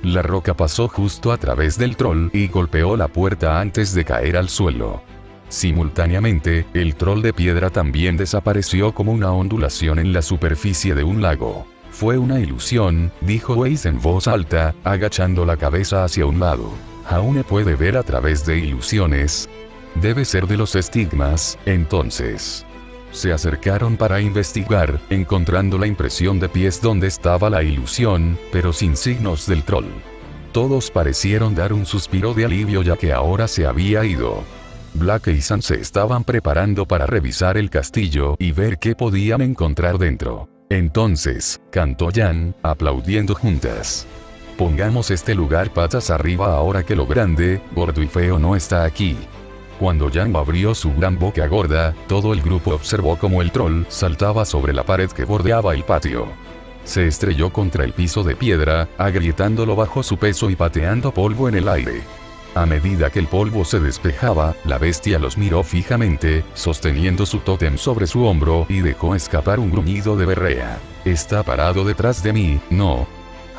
La roca pasó justo a través del troll y golpeó la puerta antes de caer al suelo. Simultáneamente, el troll de piedra también desapareció como una ondulación en la superficie de un lago. «Fue una ilusión», dijo Weiss en voz alta, agachando la cabeza hacia un lado. «Jaune puede ver a través de ilusiones. Debe ser de los estigmas, entonces». Se acercaron para investigar, encontrando la impresión de pies donde estaba la ilusión, pero sin signos del troll. Todos parecieron dar un suspiro de alivio ya que ahora se había ido. Black y Sam se estaban preparando para revisar el castillo y ver qué podían encontrar dentro. Entonces, cantó Jan, aplaudiendo juntas. «Pongamos este lugar patas arriba ahora que lo grande, gordo y feo no está aquí». Cuando Jan abrió su gran boca gorda, todo el grupo observó cómo el troll saltaba sobre la pared que bordeaba el patio. Se estrelló contra el piso de piedra, agrietándolo bajo su peso y pateando polvo en el aire. A medida que el polvo se despejaba, la bestia los miró fijamente, sosteniendo su tótem sobre su hombro y dejó escapar un gruñido de berrea. «Está parado detrás de mí, ¿no?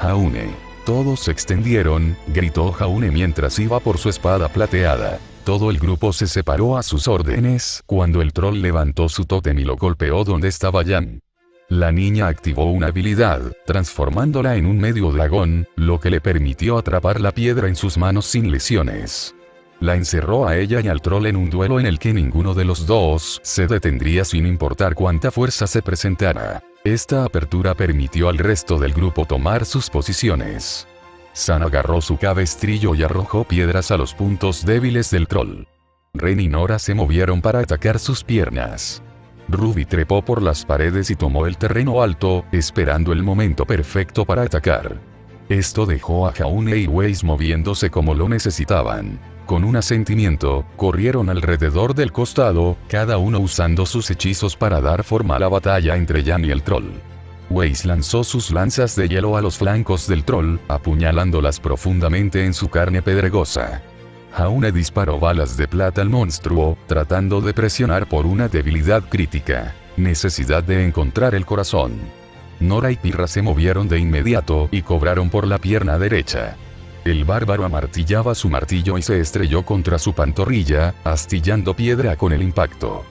Jaune». Todos se extendieron, gritó Jaune mientras iba por su espada plateada. Todo el grupo se separó a sus órdenes cuando el troll levantó su tótem y lo golpeó donde estaba Jan. La niña activó una habilidad, transformándola en un medio dragón, lo que le permitió atrapar la piedra en sus manos sin lesiones. La encerró a ella y al troll en un duelo en el que ninguno de los dos se detendría sin importar cuánta fuerza se presentara. Esta apertura permitió al resto del grupo tomar sus posiciones. San agarró su cabestrillo y arrojó piedras a los puntos débiles del troll. Ren y Nora se movieron para atacar sus piernas. Ruby trepó por las paredes y tomó el terreno alto, esperando el momento perfecto para atacar. Esto dejó a Jaune y Weiss moviéndose como lo necesitaban. Con un asentimiento, corrieron alrededor del costado, cada uno usando sus hechizos para dar forma a la batalla entre Jan y el troll. Weiss lanzó sus lanzas de hielo a los flancos del troll, apuñalándolas profundamente en su carne pedregosa. Jaune disparó balas de plata al monstruo, tratando de presionar por una debilidad crítica. Necesidad de encontrar el corazón. Nora y Pirra se movieron de inmediato y cobraron por la pierna derecha. El bárbaro amartillaba su martillo y se estrelló contra su pantorrilla, astillando piedra con el impacto.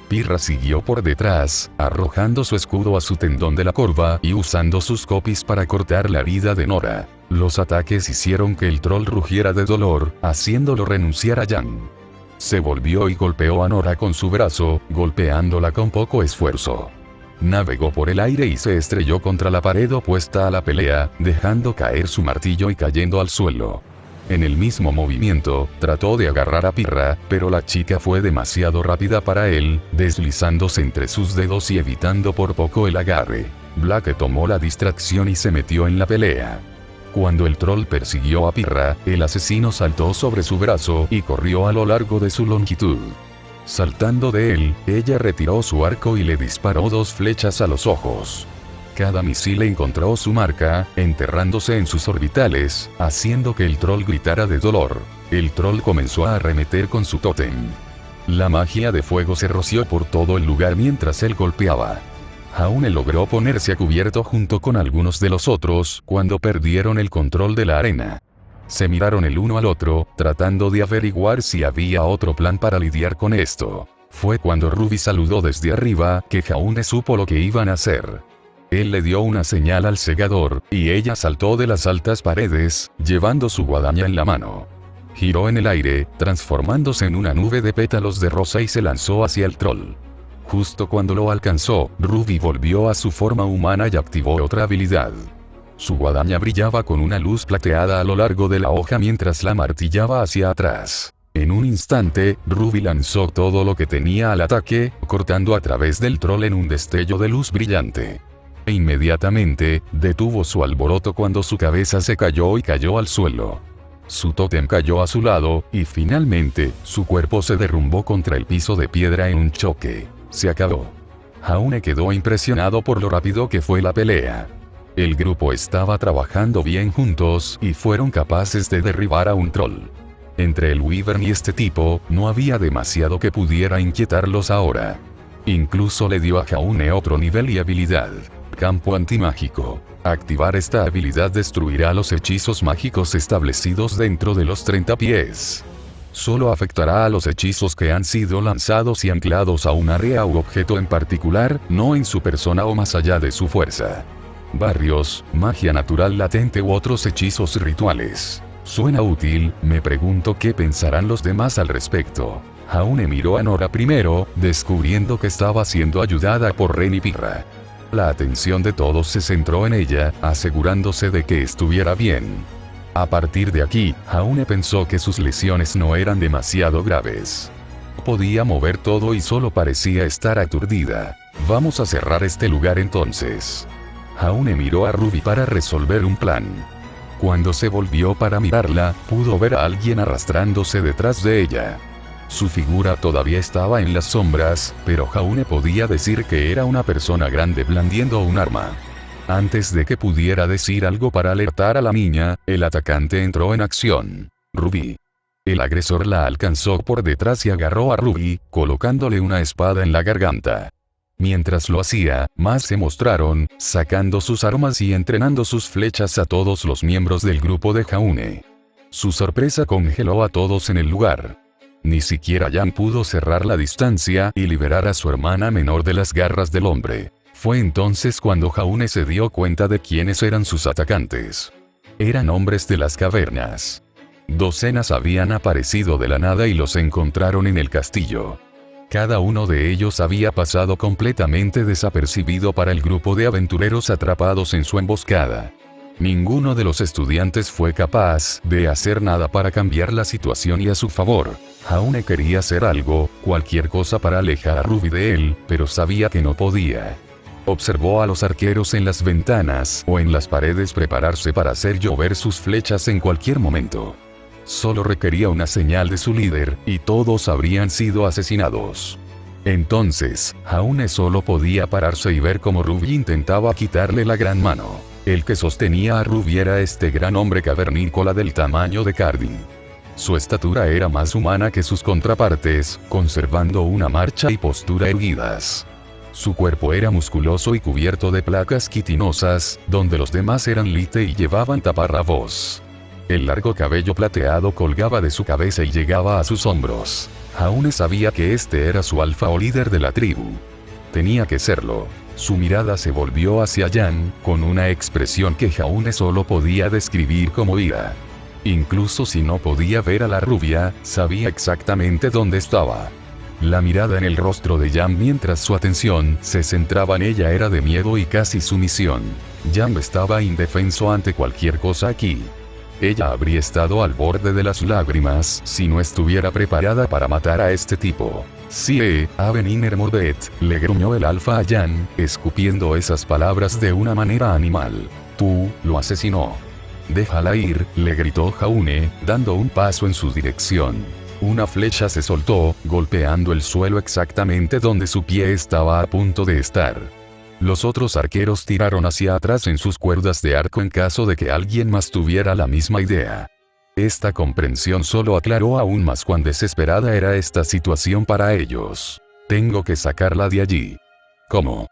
Pirra siguió por detrás, arrojando su escudo a su tendón de la corva y usando sus copis para cortar la herida de Nora. Los ataques hicieron que el troll rugiera de dolor, haciéndolo renunciar a Jan. Se volvió y golpeó a Nora con su brazo, golpeándola con poco esfuerzo. Navegó por el aire y se estrelló contra la pared opuesta a la pelea, dejando caer su martillo y cayendo al suelo. En el mismo movimiento, trató de agarrar a Pirra, pero la chica fue demasiado rápida para él, deslizándose entre sus dedos y evitando por poco el agarre. Blake tomó la distracción y se metió en la pelea. Cuando el troll persiguió a Pirra, el asesino saltó sobre su brazo y corrió a lo largo de su longitud. Saltando de él, ella retiró su arco y le disparó 2 flechas a los ojos. Cada misil encontró su marca, enterrándose en sus orbitales, haciendo que el troll gritara de dolor. El troll comenzó a arremeter con su tótem. La magia de fuego se roció por todo el lugar mientras él golpeaba. Jaune logró ponerse a cubierto junto con algunos de los otros cuando perdieron el control de la arena. Se miraron el uno al otro, tratando de averiguar si había otro plan para lidiar con esto. Fue cuando Ruby saludó desde arriba que Jaune supo lo que iban a hacer. Él le dio una señal al segador, y ella saltó de las altas paredes, llevando su guadaña en la mano. Giró en el aire, transformándose en una nube de pétalos de rosa y se lanzó hacia el troll. Justo cuando lo alcanzó, Ruby volvió a su forma humana y activó otra habilidad. Su guadaña brillaba con una luz plateada a lo largo de la hoja mientras la martillaba hacia atrás. En un instante, Ruby lanzó todo lo que tenía al ataque, cortando a través del troll en un destello de luz brillante. Inmediatamente, detuvo su alboroto cuando su cabeza se cayó y cayó al suelo. Su tótem cayó a su lado, y finalmente, su cuerpo se derrumbó contra el piso de piedra en un choque. Se acabó. Jaune quedó impresionado por lo rápido que fue la pelea. El grupo estaba trabajando bien juntos y fueron capaces de derribar a un troll. Entre el Wyvern y este tipo, no había demasiado que pudiera inquietarlos ahora. Incluso le dio a Jaune otro nivel y habilidad. Campo antimágico. Activar esta habilidad destruirá los hechizos mágicos establecidos dentro de los 30 pies. Solo afectará a los hechizos que han sido lanzados y anclados a un área u objeto en particular, no en su persona o más allá de su fuerza. Barrios, magia natural latente u otros hechizos rituales. Suena útil, me pregunto qué pensarán los demás al respecto. Jaune miró a Nora primero, descubriendo que estaba siendo ayudada por Ren y Pirra. La atención de todos se centró en ella, asegurándose de que estuviera bien. A partir de aquí, Jaune pensó que sus lesiones no eran demasiado graves. Podía mover todo y solo parecía estar aturdida. Vamos a cerrar este lugar entonces. Jaune miró a Ruby para resolver un plan. Cuando se volvió para mirarla, pudo ver a alguien arrastrándose detrás de ella. Su figura todavía estaba en las sombras, pero Jaune podía decir que era una persona grande blandiendo un arma. Antes de que pudiera decir algo para alertar a la niña, el atacante entró en acción. Ruby. El agresor la alcanzó por detrás y agarró a Ruby, colocándole una espada en la garganta. Mientras lo hacía, más se mostraron, sacando sus armas y entrenando sus flechas a todos los miembros del grupo de Jaune. Su sorpresa congeló a todos en el lugar. Ni siquiera Jan pudo cerrar la distancia y liberar a su hermana menor de las garras del hombre. Fue entonces cuando Jaune se dio cuenta de quiénes eran sus atacantes. Eran hombres de las cavernas. Docenas habían aparecido de la nada y los encontraron en el castillo. Cada uno de ellos había pasado completamente desapercibido para el grupo de aventureros atrapados en su emboscada. Ninguno de los estudiantes fue capaz de hacer nada para cambiar la situación y a su favor. Jaune quería hacer algo, cualquier cosa para alejar a Ruby de él, pero sabía que no podía. Observó a los arqueros en las ventanas o en las paredes prepararse para hacer llover sus flechas en cualquier momento. Solo requería una señal de su líder, y todos habrían sido asesinados. Entonces, Jaune solo podía pararse y ver cómo Ruby intentaba quitarle la gran mano. El que sostenía a Ruby era este gran hombre cavernícola del tamaño de Cardin. Su estatura era más humana que sus contrapartes, conservando una marcha y postura erguidas. Su cuerpo era musculoso y cubierto de placas quitinosas, donde los demás eran lite y llevaban taparrabos. El largo cabello plateado colgaba de su cabeza y llegaba a sus hombros. Jaune sabía que este era su alfa o líder de la tribu. Tenía que serlo. Su mirada se volvió hacia Jan, con una expresión que Jaune solo podía describir como ira. Incluso si no podía ver a la rubia, sabía exactamente dónde estaba. La mirada en el rostro de Jan mientras su atención se centraba en ella era de miedo y casi sumisión. Jan estaba indefenso ante cualquier cosa aquí. Ella habría estado al borde de las lágrimas si no estuviera preparada para matar a este tipo. Sí, Aveniner Mordet, le gruñó el alfa a Jan, escupiendo esas palabras de una manera animal. Tú, lo asesinó. Déjala ir, le gritó Jaune, dando un paso en su dirección. Una flecha se soltó, golpeando el suelo exactamente donde su pie estaba a punto de estar. Los otros arqueros tiraron hacia atrás en sus cuerdas de arco en caso de que alguien más tuviera la misma idea. Esta comprensión solo aclaró aún más cuán desesperada era esta situación para ellos. Tengo que sacarla de allí. ¿Cómo?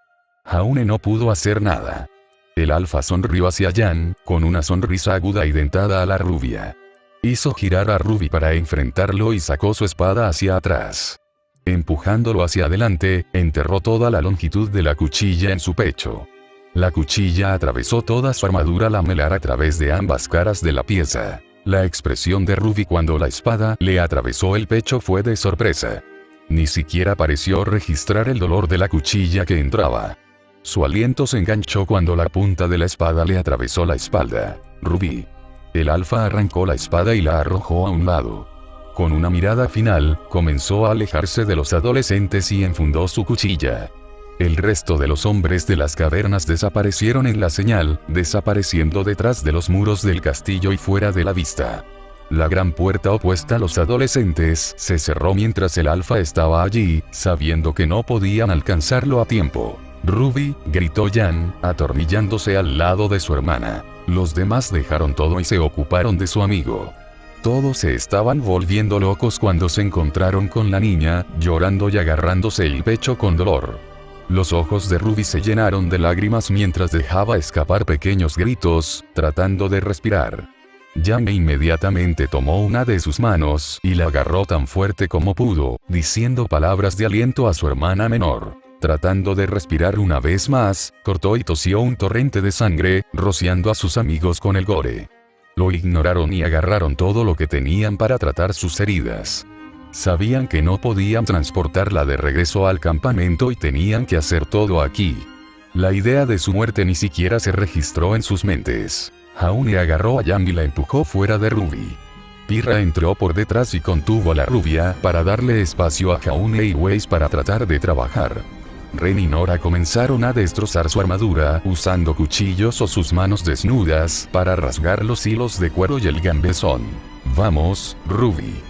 Jaune no pudo hacer nada. El alfa sonrió hacia Jan, con una sonrisa aguda y dentada a la rubia. Hizo girar a Ruby para enfrentarlo y sacó su espada hacia atrás. Empujándolo hacia adelante, enterró toda la longitud de la cuchilla en su pecho. La cuchilla atravesó toda su armadura lamelar a través de ambas caras de la pieza. La expresión de Ruby cuando la espada le atravesó el pecho fue de sorpresa. Ni siquiera pareció registrar el dolor de la cuchilla que entraba. Su aliento se enganchó cuando la punta de la espada le atravesó la espalda. Ruby. El alfa arrancó la espada y la arrojó a un lado. Con una mirada final, comenzó a alejarse de los adolescentes y enfundó su cuchilla. El resto de los hombres de las cavernas desaparecieron en la señal, desapareciendo detrás de los muros del castillo y fuera de la vista. La gran puerta opuesta a los adolescentes se cerró mientras el alfa estaba allí, sabiendo que no podían alcanzarlo a tiempo. Ruby, gritó Jan, atornillándose al lado de su hermana. Los demás dejaron todo y se ocuparon de su amigo. Todos se estaban volviendo locos cuando se encontraron con la niña, llorando y agarrándose el pecho con dolor. Los ojos de Ruby se llenaron de lágrimas mientras dejaba escapar pequeños gritos, tratando de respirar. Jan inmediatamente tomó una de sus manos y la agarró tan fuerte como pudo, diciendo palabras de aliento a su hermana menor. Tratando de respirar una vez más, cortó y tosió un torrente de sangre, rociando a sus amigos con el gore. Lo ignoraron y agarraron todo lo que tenían para tratar sus heridas. Sabían que no podían transportarla de regreso al campamento y tenían que hacer todo aquí. La idea de su muerte ni siquiera se registró en sus mentes. Jaune agarró a Jan y la empujó fuera de Ruby. Pirra entró por detrás y contuvo a la rubia para darle espacio a Jaune y Weiss para tratar de trabajar. Ren y Nora comenzaron a destrozar su armadura usando cuchillos o sus manos desnudas para rasgar los hilos de cuero y el gambesón. Vamos, Ruby.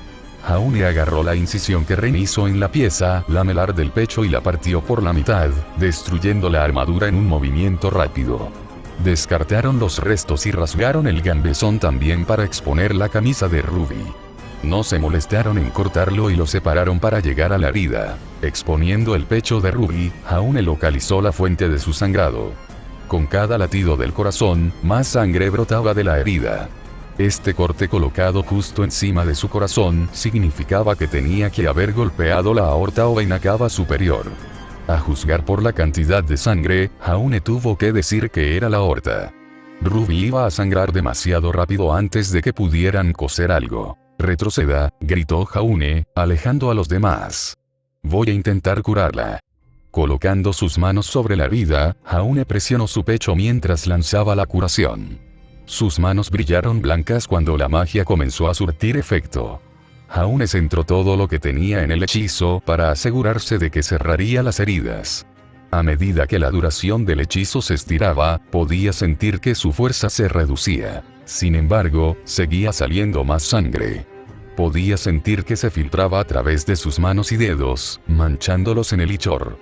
Jaune agarró la incisión que Ren hizo en la pieza lamelar del pecho y la partió por la mitad, destruyendo la armadura en un movimiento rápido. Descartaron los restos y rasgaron el gambesón también para exponer la camisa de Ruby. No se molestaron en cortarlo y lo separaron para llegar a la herida. Exponiendo el pecho de Ruby, Jaune localizó la fuente de su sangrado. Con cada latido del corazón, más sangre brotaba de la herida. Este corte colocado justo encima de su corazón significaba que tenía que haber golpeado la aorta o vena cava superior. A juzgar por la cantidad de sangre, Jaune tuvo que decir que era la aorta. Ruby iba a sangrar demasiado rápido antes de que pudieran coser algo. Retroceda, gritó Jaune, alejando a los demás. Voy a intentar curarla. Colocando sus manos sobre la herida, Jaune presionó su pecho mientras lanzaba la curación. Sus manos brillaron blancas cuando la magia comenzó a surtir efecto. Jaune centró todo lo que tenía en el hechizo para asegurarse de que cerraría las heridas. A medida que la duración del hechizo se estiraba, podía sentir que su fuerza se reducía. Sin embargo, seguía saliendo más sangre. Podía sentir que se filtraba a través de sus manos y dedos, manchándolos en el ichor.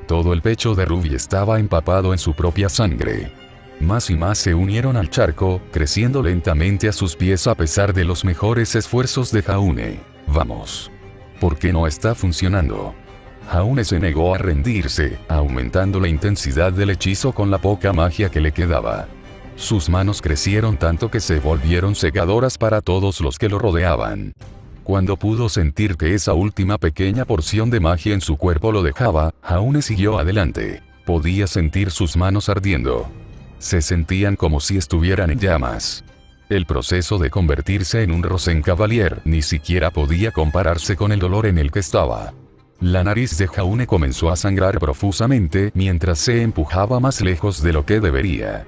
Todo el pecho de Ruby estaba empapado en su propia sangre. Más y más se unieron al charco, creciendo lentamente a sus pies a pesar de los mejores esfuerzos de Jaune. Vamos. ¿Por qué no está funcionando? Jaune se negó a rendirse, aumentando la intensidad del hechizo con la poca magia que le quedaba. Sus manos crecieron tanto que se volvieron cegadoras para todos los que lo rodeaban. Cuando pudo sentir que esa última pequeña porción de magia en su cuerpo lo dejaba, Jaune siguió adelante. Podía sentir sus manos ardiendo. Se sentían como si estuvieran en llamas. El proceso de convertirse en un Rosencavalier ni siquiera podía compararse con el dolor en el que estaba. La nariz de Jaune comenzó a sangrar profusamente mientras se empujaba más lejos de lo que debería.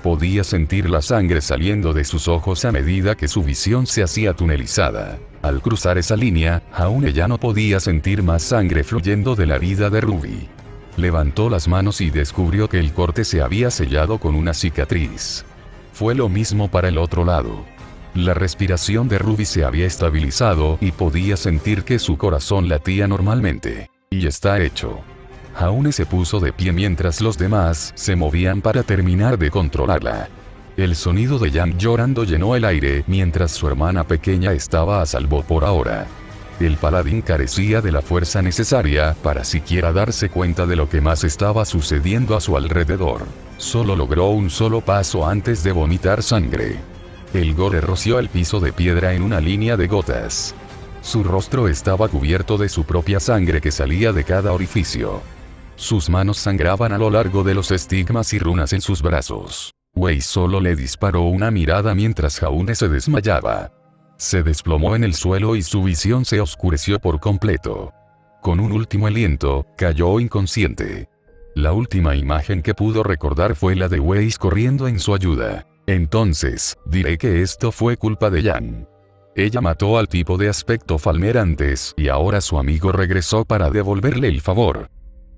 Podía sentir la sangre saliendo de sus ojos a medida que su visión se hacía tunelizada. Al cruzar esa línea, Jaune ya no podía sentir más sangre fluyendo de la herida de Ruby. Levantó las manos y descubrió que el corte se había sellado con una cicatriz. Fue lo mismo para el otro lado. La respiración de Ruby se había estabilizado y podía sentir que su corazón latía normalmente. Y está hecho. Jaune se puso de pie mientras los demás se movían para terminar de controlarla. El sonido de Yang llorando llenó el aire mientras su hermana pequeña estaba a salvo por ahora. El paladín carecía de la fuerza necesaria para siquiera darse cuenta de lo que más estaba sucediendo a su alrededor. Solo logró un solo paso antes de vomitar sangre. El gore roció el piso de piedra en una línea de gotas. Su rostro estaba cubierto de su propia sangre que salía de cada orificio. Sus manos sangraban a lo largo de los estigmas y runas en sus brazos. Wei solo le disparó una mirada mientras Jaune se desmayaba. Se desplomó en el suelo y su visión se oscureció por completo. Con un último aliento, cayó inconsciente. La última imagen que pudo recordar fue la de Wei corriendo en su ayuda. Entonces, diré que esto fue culpa de Yang. Ella mató al tipo de aspecto Falmer antes y ahora su amigo regresó para devolverle el favor.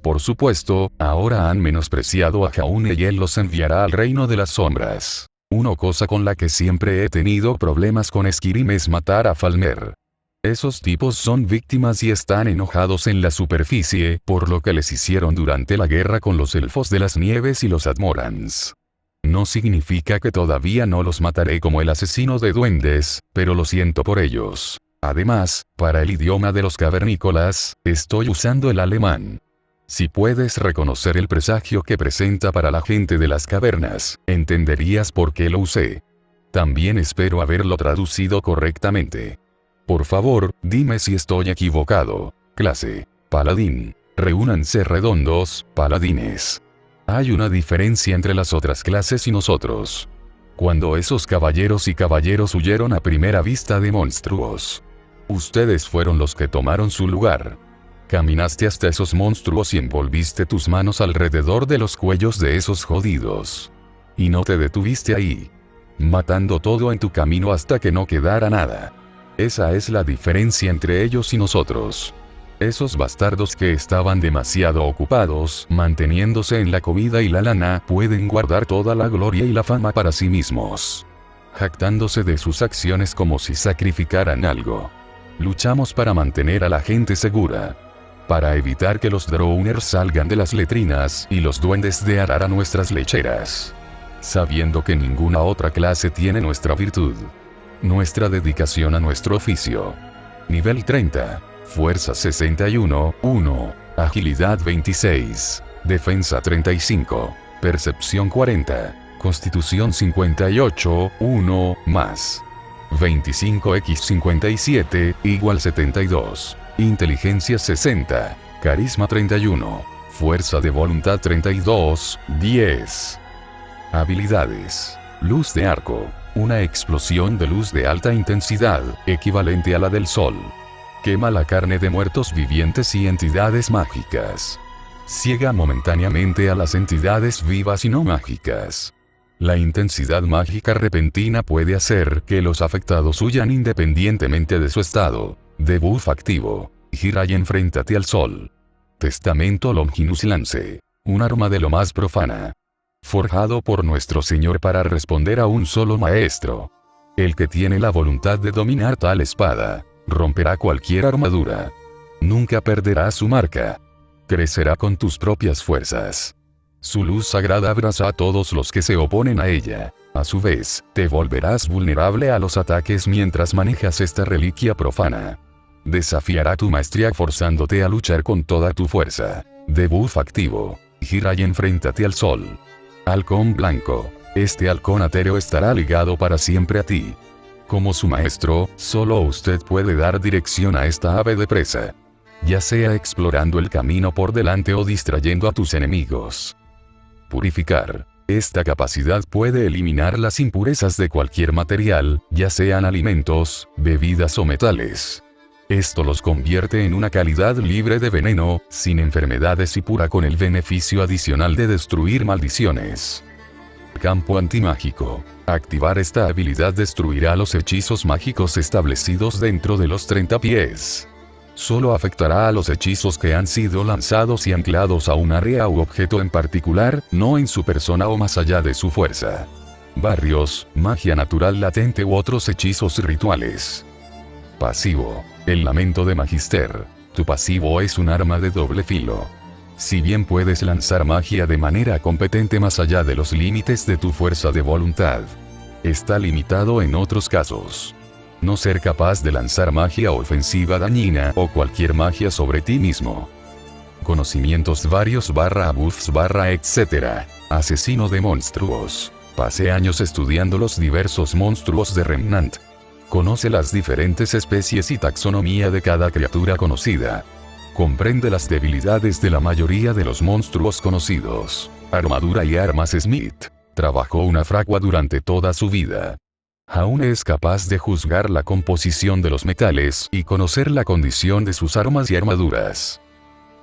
Por supuesto, ahora han menospreciado a Jaune y él los enviará al reino de las sombras. Una cosa con la que siempre he tenido problemas con Skyrim es matar a Falmer. Esos tipos son víctimas y están enojados en la superficie por lo que les hicieron durante la guerra con los elfos de las nieves y los Admorans. No significa que todavía no los mataré como el asesino de duendes, pero lo siento por ellos. Además, para el idioma de los cavernícolas, estoy usando el alemán. Si puedes reconocer el presagio que presenta para la gente de las cavernas, entenderías por qué lo usé. También espero haberlo traducido correctamente. Por favor, dime si estoy equivocado. Clase. Paladín. Reúnanse redondos, paladines. Hay una diferencia entre las otras clases y nosotros. Cuando esos caballeros y caballeros huyeron a primera vista de monstruos. Ustedes fueron los que tomaron su lugar. Caminaste hasta esos monstruos y envolviste tus manos alrededor de los cuellos de esos jodidos. Y no te detuviste ahí. Matando todo en tu camino hasta que no quedara nada. Esa es la diferencia entre ellos y nosotros. Esos bastardos que estaban demasiado ocupados manteniéndose en la comida y la lana pueden guardar toda la gloria y la fama para sí mismos. Jactándose de sus acciones como si sacrificaran algo. Luchamos para mantener a la gente segura. Para evitar que los Drowners salgan de las letrinas y los duendes de Arar a nuestras lecheras. Sabiendo que ninguna otra clase tiene nuestra virtud. Nuestra dedicación a nuestro oficio. Nivel 30. Fuerza 61, 1. Agilidad 26. Defensa 35. Percepción 40. Constitución 58, 1, más. 25x57, igual 72. Inteligencia 60. Carisma 31. Fuerza de voluntad 32, 10. Habilidades. Luz de arco. Una explosión de luz de alta intensidad, equivalente a la del sol. Quema la carne de muertos vivientes y entidades mágicas. Ciega momentáneamente a las entidades vivas y no mágicas. La intensidad mágica repentina puede hacer que los afectados huyan independientemente de su estado. Debuff activo. Gira y enfréntate al sol. Testamento Longinus Lance. Un arma de lo más profana. Forjado por nuestro Señor para responder a un solo maestro. El que tiene la voluntad de dominar tal espada, romperá cualquier armadura. Nunca perderá su marca. Crecerá con tus propias fuerzas. Su luz sagrada abraza a todos los que se oponen a ella. A su vez, te volverás vulnerable a los ataques mientras manejas esta reliquia profana. Desafiará tu maestría forzándote a luchar con toda tu fuerza. Debuff activo. Gira y enfréntate al sol. Halcón blanco. Este halcón atéreo estará ligado para siempre a ti. Como su maestro, solo usted puede dar dirección a esta ave de presa. Ya sea explorando el camino por delante o distrayendo a tus enemigos. Purificar. Esta capacidad puede eliminar las impurezas de cualquier material, ya sean alimentos, bebidas o metales. Esto los convierte en una calidad libre de veneno, sin enfermedades y pura con el beneficio adicional de destruir maldiciones. campo antimágico. Activar esta habilidad destruirá los hechizos mágicos establecidos dentro de los 30 pies. Solo afectará a los hechizos que han sido lanzados y anclados a un área u objeto en particular, no en su persona o más allá de su fuerza. Barrios, magia natural latente u otros hechizos rituales. Pasivo. El lamento de Magister. Tu pasivo es un arma de doble filo. Si bien puedes lanzar magia de manera competente más allá de los límites de tu fuerza de voluntad, está limitado en otros casos. No ser capaz de lanzar magia ofensiva dañina o cualquier magia sobre ti mismo. Conocimientos varios /buffs etc. Asesino de monstruos. Pasé años estudiando los diversos monstruos de Remnant. Conoce las diferentes especies y taxonomía de cada criatura conocida. Comprende las debilidades de la mayoría de los monstruos conocidos. Armadura y armas Smith. Trabajó una fragua durante toda su vida. Jaune es capaz de juzgar la composición de los metales y conocer la condición de sus armas y armaduras.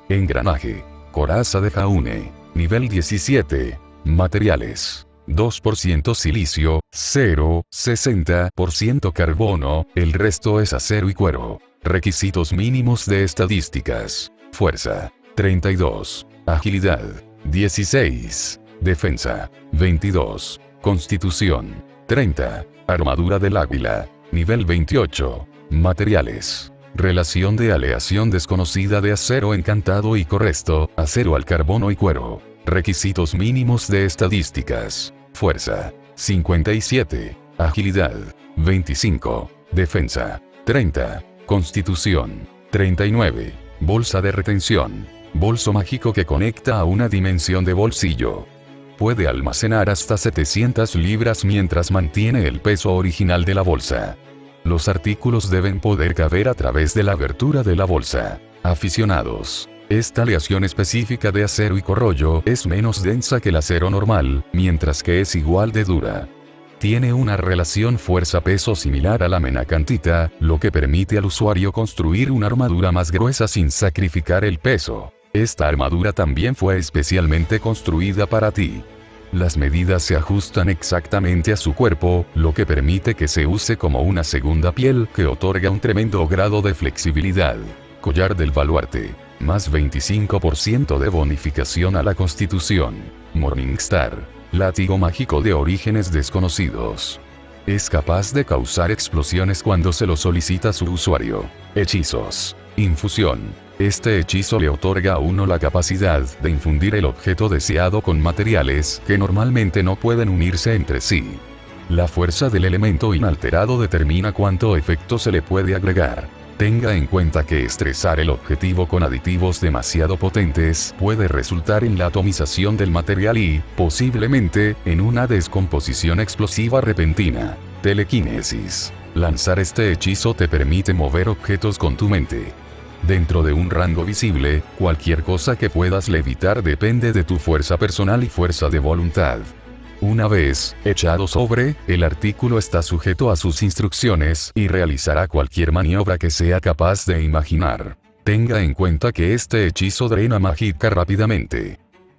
Engranaje. Coraza de Jaune. Nivel 17. Materiales. 2% silicio, 60% carbono, el resto es acero y cuero. Requisitos mínimos de estadísticas. Fuerza. 32. Agilidad. 16. Defensa. 22. Constitución. 30. Armadura del águila. Nivel 28. Materiales. Relación de aleación desconocida de acero encantado y corresto, acero al carbono y cuero. Requisitos mínimos de estadísticas. Fuerza. 57. Agilidad. 25. Defensa. 30. Constitución. 39. Bolsa de retención. Bolso mágico que conecta a una dimensión de bolsillo. Puede almacenar hasta 700 libras mientras mantiene el peso original de la bolsa. Los artículos deben poder caber a través de la abertura de la bolsa. Aficionados. Esta aleación específica de acero y corrollo es menos densa que el acero normal, mientras que es igual de dura. Tiene una relación fuerza-peso similar a la menacantita, lo que permite al usuario construir una armadura más gruesa sin sacrificar el peso. Esta armadura también fue especialmente construida para ti. Las medidas se ajustan exactamente a su cuerpo, lo que permite que se use como una segunda piel que otorga un tremendo grado de flexibilidad. Collar del baluarte. Más 25% de bonificación a la constitución. Morningstar. Látigo mágico de orígenes desconocidos. Es capaz de causar explosiones cuando se lo solicita su usuario. Hechizos. Infusión. Este hechizo le otorga a uno la capacidad de infundir el objeto deseado con materiales que normalmente no pueden unirse entre sí. La fuerza del elemento inalterado determina cuánto efecto se le puede agregar. Tenga en cuenta que estresar el objetivo con aditivos demasiado potentes puede resultar en la atomización del material y, posiblemente, en una descomposición explosiva repentina. Telequinesis. Lanzar este hechizo te permite mover objetos con tu mente. Dentro de un rango visible, cualquier cosa que puedas levitar depende de tu fuerza personal y fuerza de voluntad. Una vez echado sobre, el artículo está sujeto a sus instrucciones y realizará cualquier maniobra que sea capaz de imaginar. Tenga en cuenta que este hechizo drena magia rápidamente.